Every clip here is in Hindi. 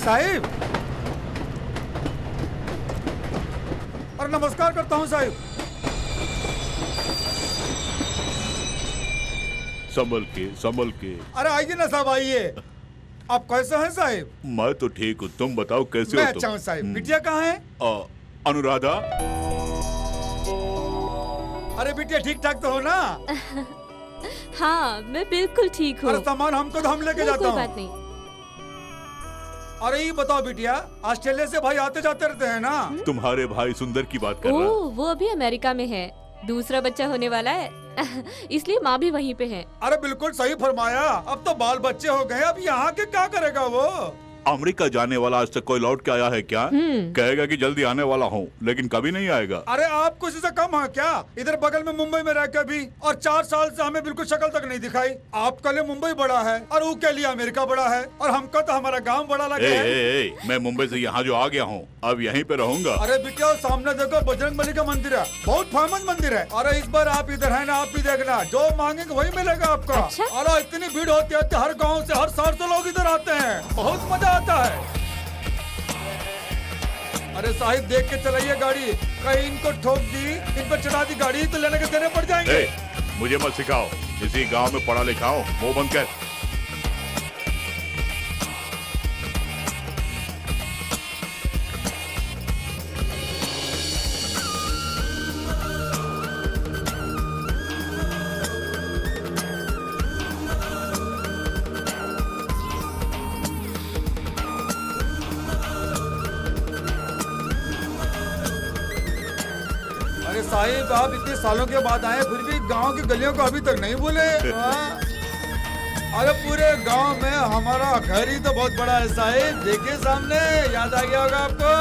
साहिब, और नमस्कार करता हूँ साहिब। संभल के। अरे आइए ना साहब, आइए। आप कैसे हैं साहिब? मैं तो ठीक हूँ, तुम बताओ कैसे हो? मैं अच्छा हूँ साहिब। बिटिया कहाँ है? अनुराधा। अरे बिटिया ठीक ठाक तो हो ना? हाँ मैं बिल्कुल ठीक हूँ। अरे सामान हमको तो हम लेके जाता हूँ। कोई बात नहीं। अरे ये बताओ बिटिया, ऑस्ट्रेलिया से भाई आते जाते रहते हैं ना? तुम्हारे भाई सुंदर की बात कर रहा। वो अभी अमेरिका में है, दूसरा बच्चा होने वाला है इसलिए माँ भी वहीं पे है। अरे बिल्कुल सही फरमाया। अब तो बाल बच्चे हो गए, अब यहाँ के क्या करेगा वो? अमेरिका जाने वाला आज तक कोई लौट के आया है क्या? कहेगा कि जल्दी आने वाला हूँ, लेकिन कभी नहीं आएगा। अरे आप कुछ से कम है क्या? इधर बगल में मुंबई में रह के भी, और 4 साल से हमें बिल्कुल शक्ल तक नहीं दिखाई। आपके लिए मुंबई बड़ा है और वो के लिए अमेरिका बड़ा है, और हमको तो हमारा गांव बड़ा लगे है। मैं मुंबई से यहाँ जो आ गया हूँ, अब यहीं पे रहूंगा। अरे बिटिया सामने देखो, बजरंगबली का मंदिर है, बहुत फेमस मंदिर है। अरे इस बार आप इधर है ना, आप भी देखना, जो मांगेंगे वही मिलेगा आपका। अच्छा? अरे इतनी भीड़ होती है, हर गाँव से हर शहर से लोग इधर आते हैं, बहुत मजा आता है। अरे साहिब देख के चलाइए गाड़ी, कहीं इनको ठोक दी, इन पर चढ़ा दी गाड़ी तो लेने के देने पड़ जाएंगे। मुझे मत सिखाओ, इसी गांव में पढ़ा लिखा हूं, मुंह बंद कर। साहिब आप इतने सालों के बाद आए, फिर भी गांव की गलियों को अभी तक नहीं भूले। अरे पूरे गांव में हमारा घर ही तो बहुत बड़ा है साहिब, देखिए सामने, याद आ गया होगा आपको।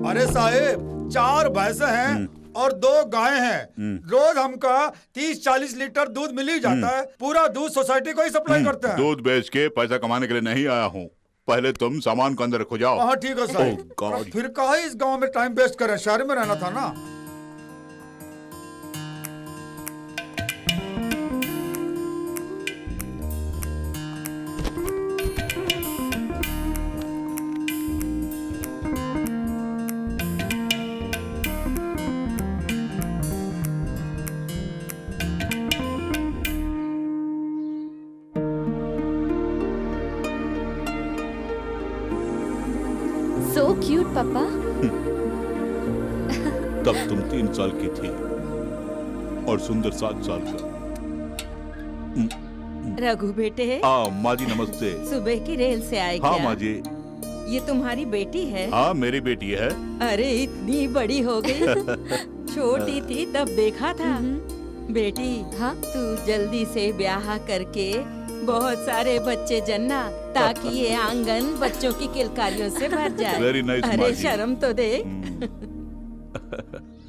अरे साहिब 4 भैंसे हैं और 2 गायें हैं। रोज हमका 30-40 लीटर दूध मिल ही जाता है। पूरा दूध सोसाइटी को ही सप्लाई करते हैं। दूध बेच के पैसा कमाने के लिए नहीं आया हूँ, पहले तुम सामान को अंदर रखो जाओ। हाँ ठीक है साहब। फिर कहा इस गांव में टाइम वेस्ट करें, शहर में रहना था ना। So cute, पापा। तब तुम 3 साल की थी और सुंदर 7 साल का। रघु बेटे। माँ जी नमस्ते। सुबह की रेल से आए हाँ क्या? माँ जी। ये तुम्हारी बेटी है? हाँ मेरी बेटी है। अरे इतनी बड़ी हो गई छोटी थी तब देखा था। बेटी हाँ तू जल्दी से ब्याह करके बहुत सारे बच्चे जन्ना, ताकि ये आंगन बच्चों की किलकारियों से भर जाए। Very nice, अरे शर्म तो दे।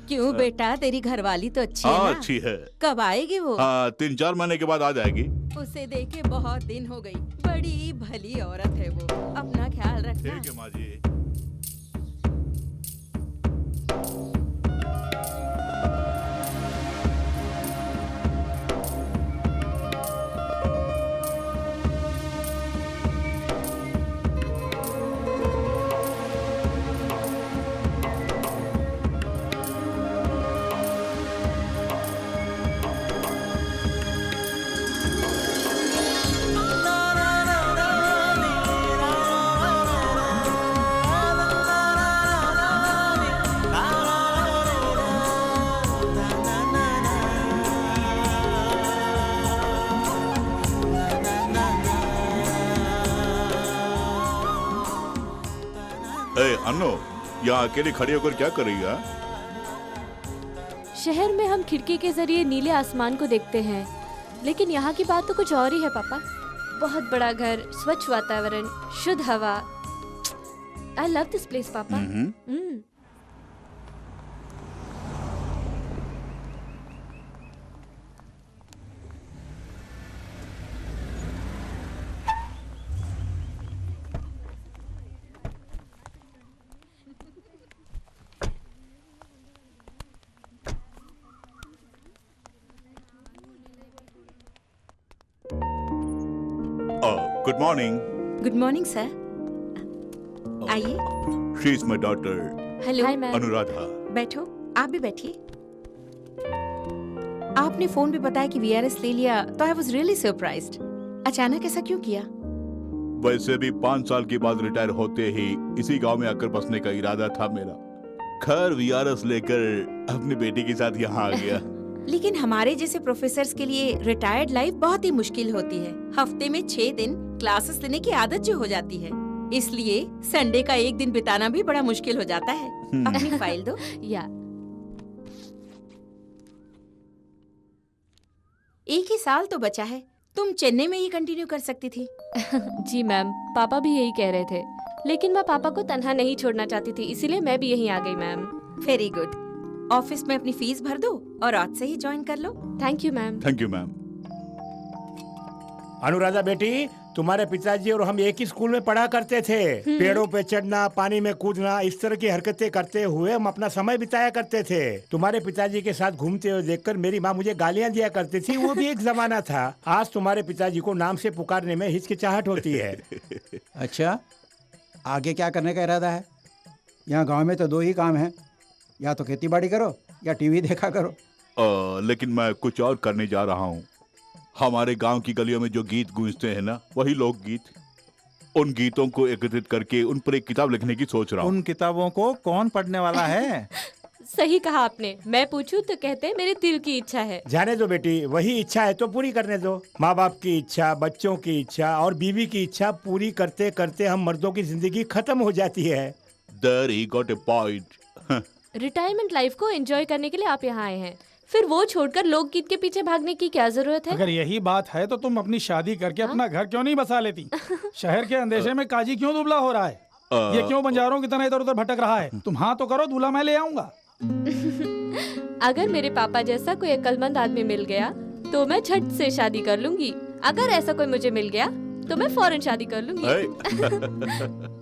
क्यों बेटा, तेरी घरवाली तो अच्छी है ना? अच्छी है। कब आएगी वो? 3-4 महीने के बाद आ जाएगी। उसे देखे बहुत दिन हो गई, बड़ी भली औरत है वो। अपना ख्याल रखना। ठीक है माँ जी। अन्नो, यहाँ अकेली खड़ी होकर क्या कर रही है? शहर में हम खिड़की के जरिए नीले आसमान को देखते हैं, लेकिन यहाँ की बात तो कुछ और ही है पापा। बहुत बड़ा घर, स्वच्छ वातावरण, शुद्ध हवा। आई लव दिस प्लेस पापा। Good morning. Good morning sir, आइए। She is my daughter hello. Hi ma'am. Anuradha. बैठो, आप भी बैठिए। आपने फोन पे बताया कि वीआरएस ले लिया तो आई वाज रियली सरप्राइज्ड। अचानक ऐसा क्यों किया? वैसे भी 5 साल के बाद रिटायर होते ही इसी गांव में आकर बसने का इरादा था मेरा। खैर वीआरएस लेकर अपनी बेटी के साथ यहाँ आ गया। लेकिन हमारे जैसे प्रोफेसर्स के लिए रिटायर्ड लाइफ बहुत ही मुश्किल होती है। हफ्ते में 6 दिन क्लासेस लेने की आदत जो हो जाती है, इसलिए संडे का एक दिन बिताना भी बड़ा मुश्किल हो जाता है। अपनी फाइल दो। या एक ही साल तो बचा है, तुम चेन्नई में ही कंटिन्यू कर सकती थी। जी मैम, पापा भी यही कह रहे थे, लेकिन मैं पापा को तन्हा नहीं छोड़ना चाहती थी, इसीलिए मैं भी यहीं आ गई मैम। Very good. ऑफिस में अपनी फीस भर दो और आज से ही ज्वाइन कर लो। Thank you ma'am. Thank you ma'am. Anuradha बेटी, तुम्हारे पिताजी और हम एक ही स्कूल में पढ़ा करते थे। पेड़ों पे चढ़ना, पानी में कूदना, इस तरह की हरकतें करते हुए हम अपना समय बिताया करते थे। तुम्हारे पिताजी के साथ घूमते हुए देखकर मेरी माँ मुझे गालियाँ दिया करती थी, वो भी एक जमाना था। आज तुम्हारे पिताजी को नाम से पुकारने में हिचकिचाहट होती है। अच्छा, आगे क्या करने का इरादा है? यहाँ गांव में तो 2 ही काम हैं, या तो खेती बाड़ी करो या टीवी देखा करो। लेकिन मैं कुछ और करने जा रहा हूँ। हमारे गांव की गलियों में जो गीत गूंजते हैं ना, वही लोकगीत, उन गीतों को एकत्रित करके उन पर एक किताब लिखने की सोच रहा हूँ। उन किताबों को कौन पढ़ने वाला है? सही कहा आपने। मैं पूछूं तो कहते हैं मेरे दिल की इच्छा है। जाने दो बेटी, वही इच्छा है तो पूरी करने दो। माँ बाप की इच्छा, बच्चों की इच्छा और बीवी की इच्छा पूरी करते करते हम मर्दों की जिंदगी खत्म हो जाती है। There he got a point. Retirement life को एंजॉय करने के लिए आप यहाँ आए हैं, फिर वो छोड़कर लोकगीत के पीछे भागने की क्या जरूरत है? अगर यही बात है तो तुम अपनी शादी करके अपना घर क्यों नहीं बसा लेती? शहर के अंदेशे में काजी क्यों दुबला हो रहा है? ये क्यों बंजारों की तरह इधर उधर भटक रहा है? तुम हाँ तो करो, दूल्हा मैं ले आऊंगा। अगर मेरे पापा जैसा कोई अक्लमंद आदमी मिल गया तो मैं झट से शादी कर लूंगी। अगर ऐसा कोई मुझे मिल गया तो मैं फौरन शादी कर लूंगी।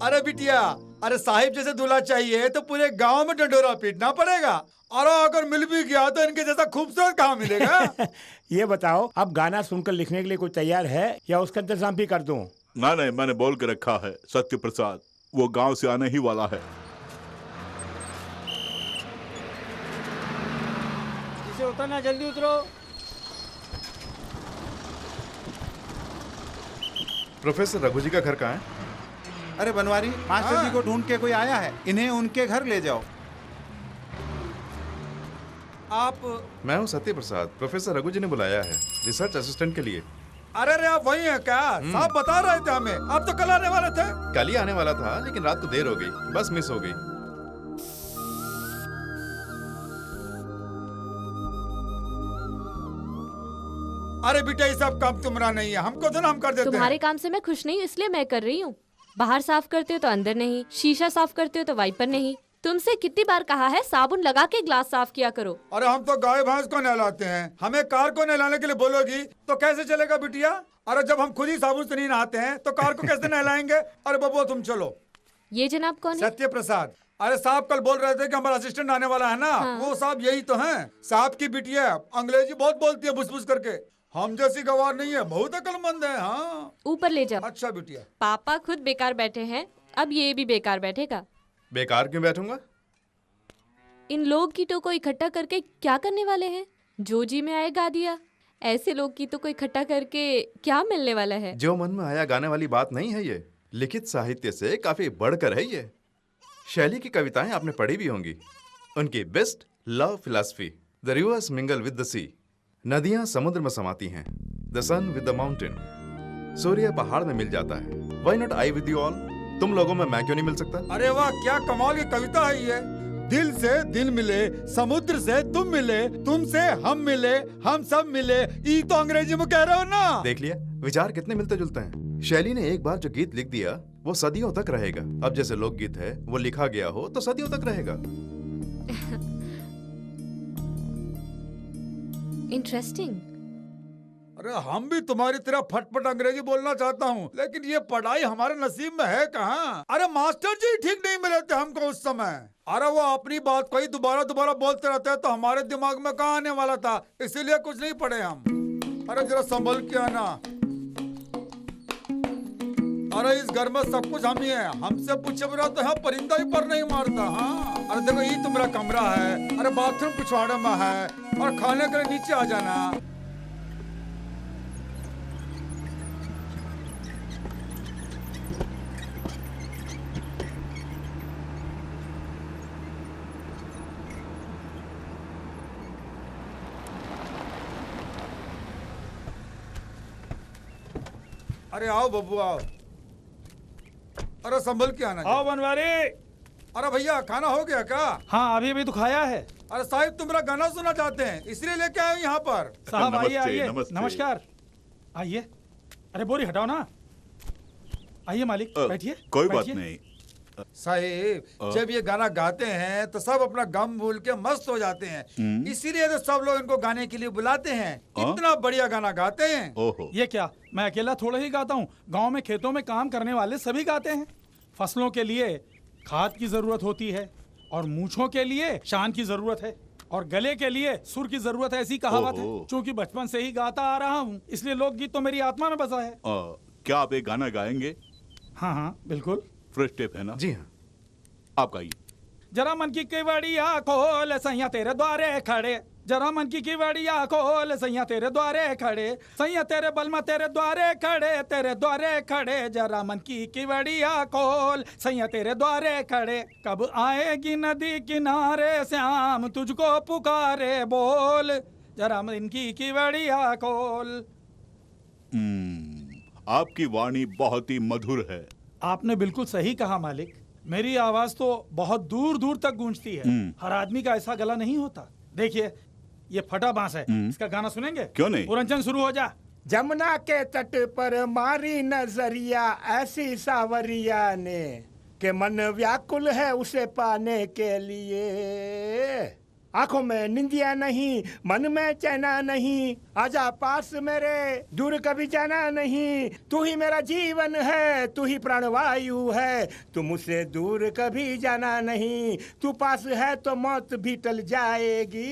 अरे बिटिया, अरे साहिब जैसे दूल्हा चाहिए तो पूरे गांव में डंडोरा पीटना पड़ेगा, और अगर मिल भी गया तो इनके जैसा खूबसूरत कहाँ मिलेगा? ये बताओ, अब गाना सुनकर लिखने के लिए कोई तैयार है या उसका इंतजाम भी कर दूं? नहीं, मैंने बोल के रखा है, सत्य प्रसाद वो गांव से आने ही वाला है। जिसे उतरना जल्दी उतरो। प्रोफेसर रघु जी का घर कहाँ है? अरे बनवारी, मास्टर जी को ढूंढ के कोई आया है, इन्हें उनके घर ले जाओ। आप? मैं हूँ सत्य प्रसाद, प्रोफेसर रघु जी ने बुलाया है रिसर्च असिस्टेंट के लिए। अरे आप वही हैं क्या? साहब बता रहे थे हमें, आप तो कल आने वाले थे। कल ही आने वाला था, लेकिन रात को देर हो गई, बस मिस हो गई। अरे बेटा, ये सब काम तुम्हारा नहीं है, हमको तो ना हम कर देते तुम्हारे हैं। काम से मैं खुश नहीं हूँ, इसलिए मैं कर रही हूँ। बाहर साफ करते हो तो अंदर नहीं, शीशा साफ करते हो तो वाइपर नहीं। तुमसे कितनी बार कहा है साबुन लगा के ग्लास साफ किया करो। अरे हम तो गाय भैंस को नहलाते हैं, हमें कार को नहलाने के लिए बोलोगी तो कैसे चलेगा बिटिया? अरे जब हम खुद ही साबुन से नहीं नहाते हैं तो कार को कैसे नहलाएंगे? अरे बबुआ तुम चलो। ये जनाब कौन है? सत्य प्रसाद। अरे साहब कल बोल रहे थे कि हमारा असिस्टेंट आने वाला है ना। हाँ। वो साहब यही तो हैं। साहब की बिटिया अंग्रेजी बहुत बोलती है बुस-बुस करके, हम जैसी गवार नहीं है, बहुत अक्लमंद है। हाँ ऊपर ले जाओ। अच्छा बिटिया। पापा खुद बेकार बैठे हैं, अब ये भी बेकार बैठेगा। बेकार क्यों बैठूंगा? इन लोकगीतों को इकट्ठा करके क्या करने वाले हैं? जो जी में आए गा दिया। ऐसे लोकगीतों को इकट्ठा करके क्या मिलने वाला है? जो मन में आया गाने वाली बात नहीं है ये, लिखित साहित्य से काफी बढ़कर है ये। शैली की कविताएं आपने पढ़ी भी होंगी। उनकी best love philosophy, the rivers mingle with the sea. नदियां समुद्र में समाती हैं, the sun with the mountain. सूर्य पहाड़ में मिल जाता है, why not I with you all. तुम लोगों में मैं क्यों नहीं मिल सकता? अरे वाह, क्या कमाल की कविता है ये। दिल से दिल मिले, समुद्र से तुम मिले, तुमसे हम मिले, हम सब मिले, ये तो अंग्रेजी में कह रहे हो ना। देख लिया, विचार कितने मिलते जुलते हैं। शैली ने एक बार जो गीत लिख दिया वो सदियों तक रहेगा। अब जैसे लोकगीत है वो लिखा गया हो तो सदियों तक रहेगा। इंटरेस्टिंग। अरे हम भी तुम्हारी तरह फटफट अंग्रेजी बोलना चाहता हूँ, लेकिन ये पढ़ाई हमारे नसीब में है कहाँ? अरे मास्टर जी ठीक नहीं मिले थे हमको उस समय। अरे वो अपनी बात को ही दोबारा दोबारा बोलते रहते हैं तो हमारे दिमाग में कहाँ आने वाला था, इसीलिए कुछ नहीं पढ़े हम। अरे जरा संभल के आना। अरे इस घर में सब कुछ हम ही है, हमसे पूछे बिना तो यहाँ परिंदा ही पर नहीं मारता। हाँ अरे देखो ये तो मेरा कमरा है, अरे बाथरूम पिछवाड़े में है, और खाने के लिए नीचे आ जाना। अरे आओ बब्बू आओ। अरे संभल के आना। आओ बनवारी। अरे भैया खाना हो गया क्या? हाँ अभी अभी तो खाया है। अरे साहिब तुम मेरा गाना सुनना चाहते हैं इसलिए लेके आए यहाँ पर। साहब आइए आइए। नमस्ते। नमस्कार आइए। अरे बोरी हटाओ ना। आइए मालिक बैठिए। कोई बात नहीं साहिब जब ये गाना गाते हैं तो सब अपना गम भूल के मस्त हो जाते हैं, इसीलिए तो सब लोग इनको गाने के लिए बुलाते हैं। इतना बढ़िया गाना गाते हैं। ओहो। ये क्या मैं अकेला थोड़ा ही गाता हूँ, गांव में खेतों में काम करने वाले सभी गाते हैं। फसलों के लिए खाद की जरूरत होती है, और मूछों के लिए शान की जरूरत है, और गले के लिए सुर की जरूरत है, ऐसी कहावत है। चूंकि बचपन से ही गाता आ रहा हूँ इसलिए लोकगीत तो मेरी आत्मा में बसा है। क्या आप एक गाना गाएंगे? हाँ हाँ बिल्कुल। फ्रेश टेप है ना? जी हाँ। आप गाइए। जरा मन की केवड़िया खोल सैया तेरे द्वारे खड़े, जरा मन की केवड़िया खोल सैया तेरे द्वारे खड़े, सैया तेरे बलमा तेरे द्वारे खड़े, तेरे द्वारे खड़े, जरा मन की केवड़िया खोल सैया तेरे द्वारे खड़े, कब आएगी नदी किनारे श्याम तुझको पुकारे बोल, जरा मन की केवड़िया खोल। आपकी वाणी बहुत ही मधुर है। आपने बिल्कुल सही कहा मालिक, मेरी आवाज तो बहुत दूर दूर तक गूंजती है। हर आदमी का ऐसा गला नहीं होता। देखिए ये फटा बांस है, इसका गाना सुनेंगे? क्यों नहीं। पुरंजन शुरू हो जा। जमुना के तट पर मारी नजरिया ऐसी सावरिया ने के मन व्याकुल है उसे पाने के लिए, आंखों में निंदिया नहीं मन में चैना नहीं, आजा पास मेरे दूर कभी जाना नहीं, तू ही मेरा जीवन है तू ही प्राणवायु है, तू मुझसे दूर कभी जाना नहीं, तू पास है तो मौत भी टल जाएगी।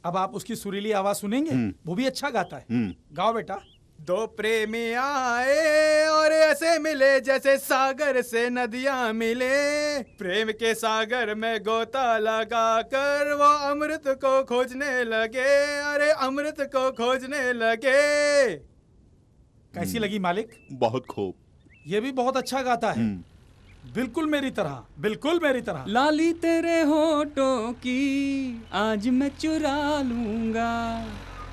अब आप उसकी सुरीली आवाज सुनेंगे, वो भी अच्छा गाता है। गाओ बेटा। दो प्रेमी आए और ऐसे मिले जैसे सागर से नदियां मिले, प्रेम के सागर में गोता लगा कर वो अमृत को खोजने लगे, अरे अमृत को खोजने लगे। कैसी लगी मालिक? बहुत खूब। ये भी बहुत अच्छा गाता है, बिल्कुल मेरी तरह, बिल्कुल मेरी तरह। लाली तेरे होठों की आज मैं चुरा लूंगा,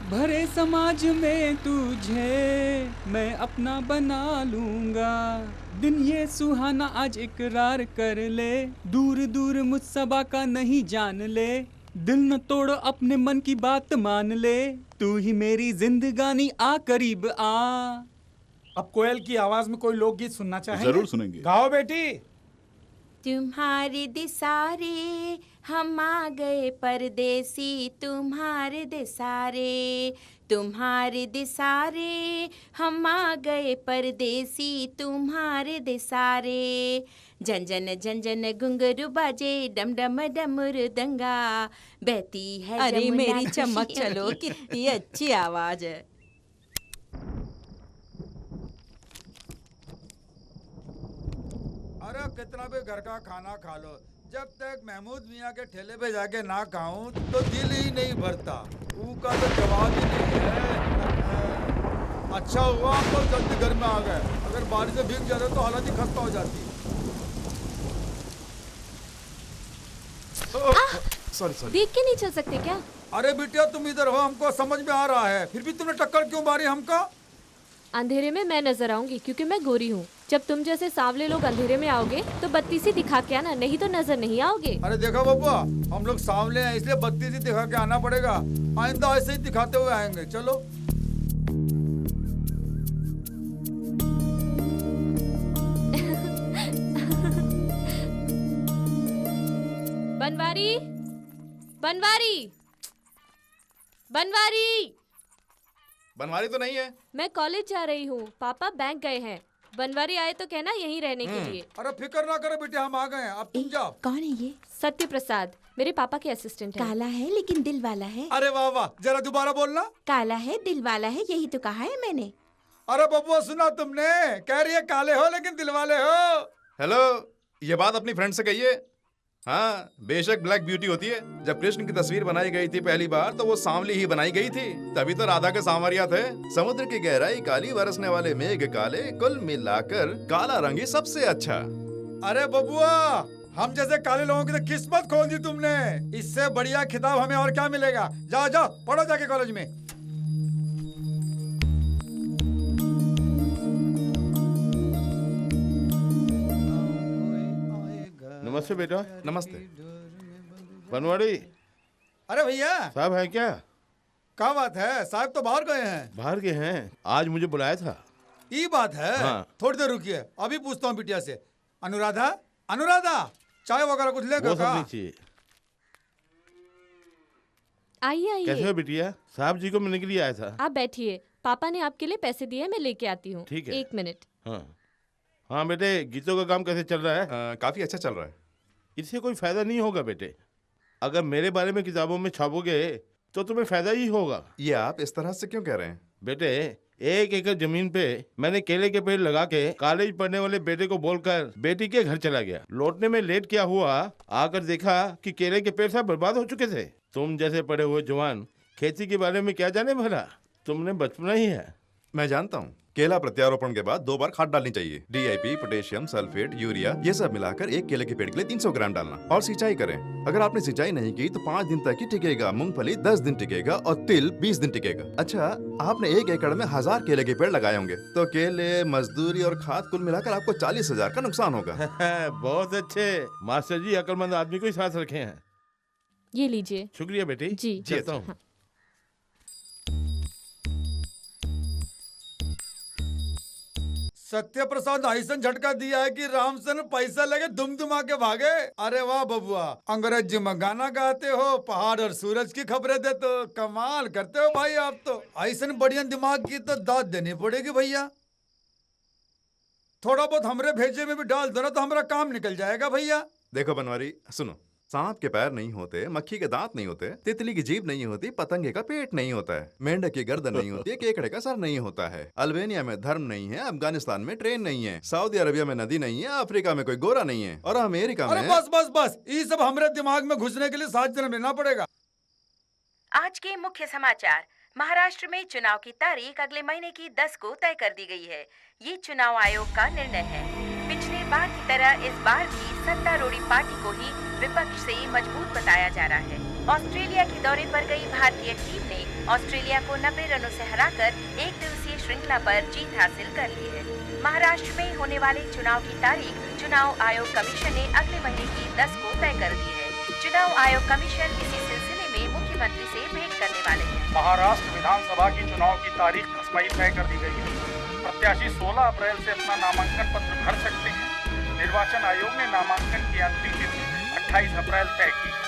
भरे समाज में तुझे मैं अपना बना लूंगा, दिन ये सुहाना आज इकरार कर ले, दूर दूर मुझ सबा का नहीं जान ले, दिल न तोड़ो अपने मन की बात मान ले, तू ही मेरी जिंदगानी आ करीब आ। अब कोयल की आवाज में कोई लोकगीत सुनना चाहेंगे? जरूर सुनेंगे। गाओ बेटी। तुम्हारे दिसारे हम आ गए परदेसी, तुम्हारे दिसारे, तुम्हारे दिसारे हम आ गए परदेसी, तुम्हारे दिसारे, जन जन घुंघरू बाजे डम डम डमर दंगा, बहती है अरे जमुना मेरी खुशियाँ। चमक चलो, कितनी अच्छी आवाज है। अरे कितना भी घर का खाना खा लो, जब तक महमूद मियाँ के ठेले पे जाके ना खाऊं तो दिल ही नहीं भरता। का तो जवाब ही नहीं है। अच्छा हुआ हम लोग जल्दी घर में आ गए, अगर बारिश से भीग जाते तो हालत ही खस्ता हो जाती। Sorry sorry. देख के नहीं चल सकते क्या? अरे बिटिया तुम इधर हो, हमको समझ में आ रहा है, फिर भी तुमने टक्कर क्यों मारी हमका? अंधेरे में मैं नजर आऊंगी क्योंकि मैं गोरी हूँ। जब तुम जैसे सांवले लोग अंधेरे में आओगे तो बत्ती सी दिखा के आना, नहीं तो नजर नहीं आओगे। अरे देखो बब्बा, हम लोग सांवले हैं इसलिए बत्ती सी दिखा के आना पड़ेगा, आइंदा ऐसे ही दिखाते हुए आएंगे। चलो। बनवारी, बनवारी, बनवारी। बनवारी तो नहीं है। मैं कॉलेज जा रही हूँ, पापा बैंक गए हैं, बनवारी आए तो कहना यहीं रहने के लिए। अरे फिक्र ना करो बेटे, हम आ गए हैं, अब तुम जाओ। कौन है ये? सत्य प्रसाद, मेरे पापा के असिस्टेंट हैं। काला है लेकिन दिल वाला है। अरे वाह वाह, जरा दोबारा बोलना। काला है दिल वाला है, यही तो कहा है मैंने। अरे बबुआ सुना तुमने, कह रही है काले हो लेकिन दिलवाले हो। हेलो, ये बात अपनी फ्रेंड से कहिए। हाँ, बेशक ब्लैक ब्यूटी होती है। जब कृष्ण की तस्वीर बनाई गई थी पहली बार तो वो सांवली ही बनाई गई थी, तभी तो राधा के सांवरिया थे। समुद्र की गहराई काली, बरसने वाले मेघ काले, कुल मिलाकर काला रंग ही सबसे अच्छा। अरे बबुआ, हम जैसे काले लोगों की तो किस्मत खोल दी तुमने। इससे बढ़िया खिताब हमें और क्या मिलेगा। जाओ जाओ पढ़ो जाके कॉलेज में। नमस्ते बेटा। नमस्ते। बनवाड़ी अरे भैया साहब है क्या? क्या बात है, साहब तो बाहर गए हैं। बाहर गए हैं? आज मुझे बुलाया था। ये बात है। हाँ। थोड़ी देर रुकिए, अभी पूछता हूँ बिटिया से। अनुराधा, अनुराधा चाय वगैरह कुछ लेगा वो सब क्या? नहीं चाहिए। आइए कैसे हो आइए, बिटिया? साहब जी को मिलने के लिए आया था। आप बैठिए। पापा ने आपके लिए पैसे दिए, मैं लेके आती हूँ। ठीक है। 1 मिनट। हाँ हाँ बेटे, गीतों का काम कैसे चल रहा है? काफी अच्छा चल रहा है। इससे कोई फायदा नहीं होगा बेटे। अगर मेरे बारे में किताबों में छापोगे तो तुम्हें फायदा ही होगा। ये आप इस तरह से क्यों कह रहे हैं? बेटे, 1 एकड़ जमीन पे मैंने केले के पेड़ लगा के कॉलेज पढ़ने वाले बेटे को बोलकर बेटी के घर चला गया। लौटने में लेट क्या हुआ, आकर देखा कि केले के पेड़ सब बर्बाद हो चुके थे। तुम जैसे पढ़े हुए जवान खेती के बारे में क्या जाने भला? तुमने बचपना ही है। मैं जानता हूँ, केला प्रत्यारोपण के बाद 2 बार खाद डालनी चाहिए। DIP, पोटेशियम, सल्फेट, यूरिया, ये सब मिलाकर 1 केले के पेड़ के लिए 300 ग्राम डालना और सिंचाई करें। अगर आपने सिंचाई नहीं की तो 5 दिन तक ही टिकेगा। मूंगफली 10 दिन टिकेगा और तिल 20 दिन टिकेगा। अच्छा, आपने 1 एकड़ में 1000 केले के पेड़ लगाए होंगे तो केले, मजदूरी और खाद कुल मिलाकर आपको 40,000 का नुकसान होगा। बहुत अच्छे मास्टर जी, अक्लमंद आदमी को ही साथ रखे हैं। ये लीजिए। शुक्रिया बेटी। जी। चलता हूँ। हाँ। सत्य प्रसाद ऐसा झटका दिया है कि रामसन पैसा लगे दुम दुमा के भागे। अरे वाह बबुआ, अंग्रेजी में गाना गाते हो, पहाड़ और सूरज की खबरें देते हो, कमाल करते हो भाई आप तो। ऐसा बढ़िया दिमाग की तो दाद देनी पड़ेगी भैया। थोड़ा बहुत हमरे भेजे में भी डाल दो ना तो हमारा काम निकल जाएगा भैया। देखो बनवारी, सुनो, सांप के पैर नहीं होते, मक्खी के दांत नहीं होते, तितली की जीभ नहीं होती, पतंगे का पेट नहीं होता है, मेंढक की गर्दन नहीं होती है, केकड़े का सर नहीं होता है, अल्बानिया में धर्म नहीं है, अफगानिस्तान में ट्रेन नहीं है, सऊदी अरबिया में नदी नहीं है, अफ्रीका में कोई गोरा नहीं है और अमेरिका में। अरे बस बस बस, ये सब हमारे दिमाग में घुसने के लिए 7 जन्म लेना पड़ेगा। आज के मुख्य समाचार। महाराष्ट्र में चुनाव की तारीख अगले महीने की 10 को तय कर दी गई है। ये चुनाव आयोग का निर्णय है। पिछले बार की तरह इस बार भी सत्तारूढ़ी पार्टी को ही विपक्ष से मजबूत बताया जा रहा है। ऑस्ट्रेलिया के दौरे पर गई भारतीय टीम ने ऑस्ट्रेलिया को 90 रनों से हराकर 1 दिवसीय श्रृंखला पर जीत हासिल कर ली है। महाराष्ट्र में होने वाले चुनाव की तारीख चुनाव आयोग कमीशन ने अगले महीने की 10 को तय कर दी है। चुनाव आयोग कमीशन इसी सिलसिले में मुख्यमंत्री से भेंट करने वाले हैं। महाराष्ट्र विधानसभा की चुनाव की तारीख 10 मई तय कर दी गई है। प्रत्याशी 16 अप्रैल से अपना नामांकन पत्र भर सकते हैं। निर्वाचन आयोग ने नामांकन की अंतिम तिथि 28 अप्रैल तय की है।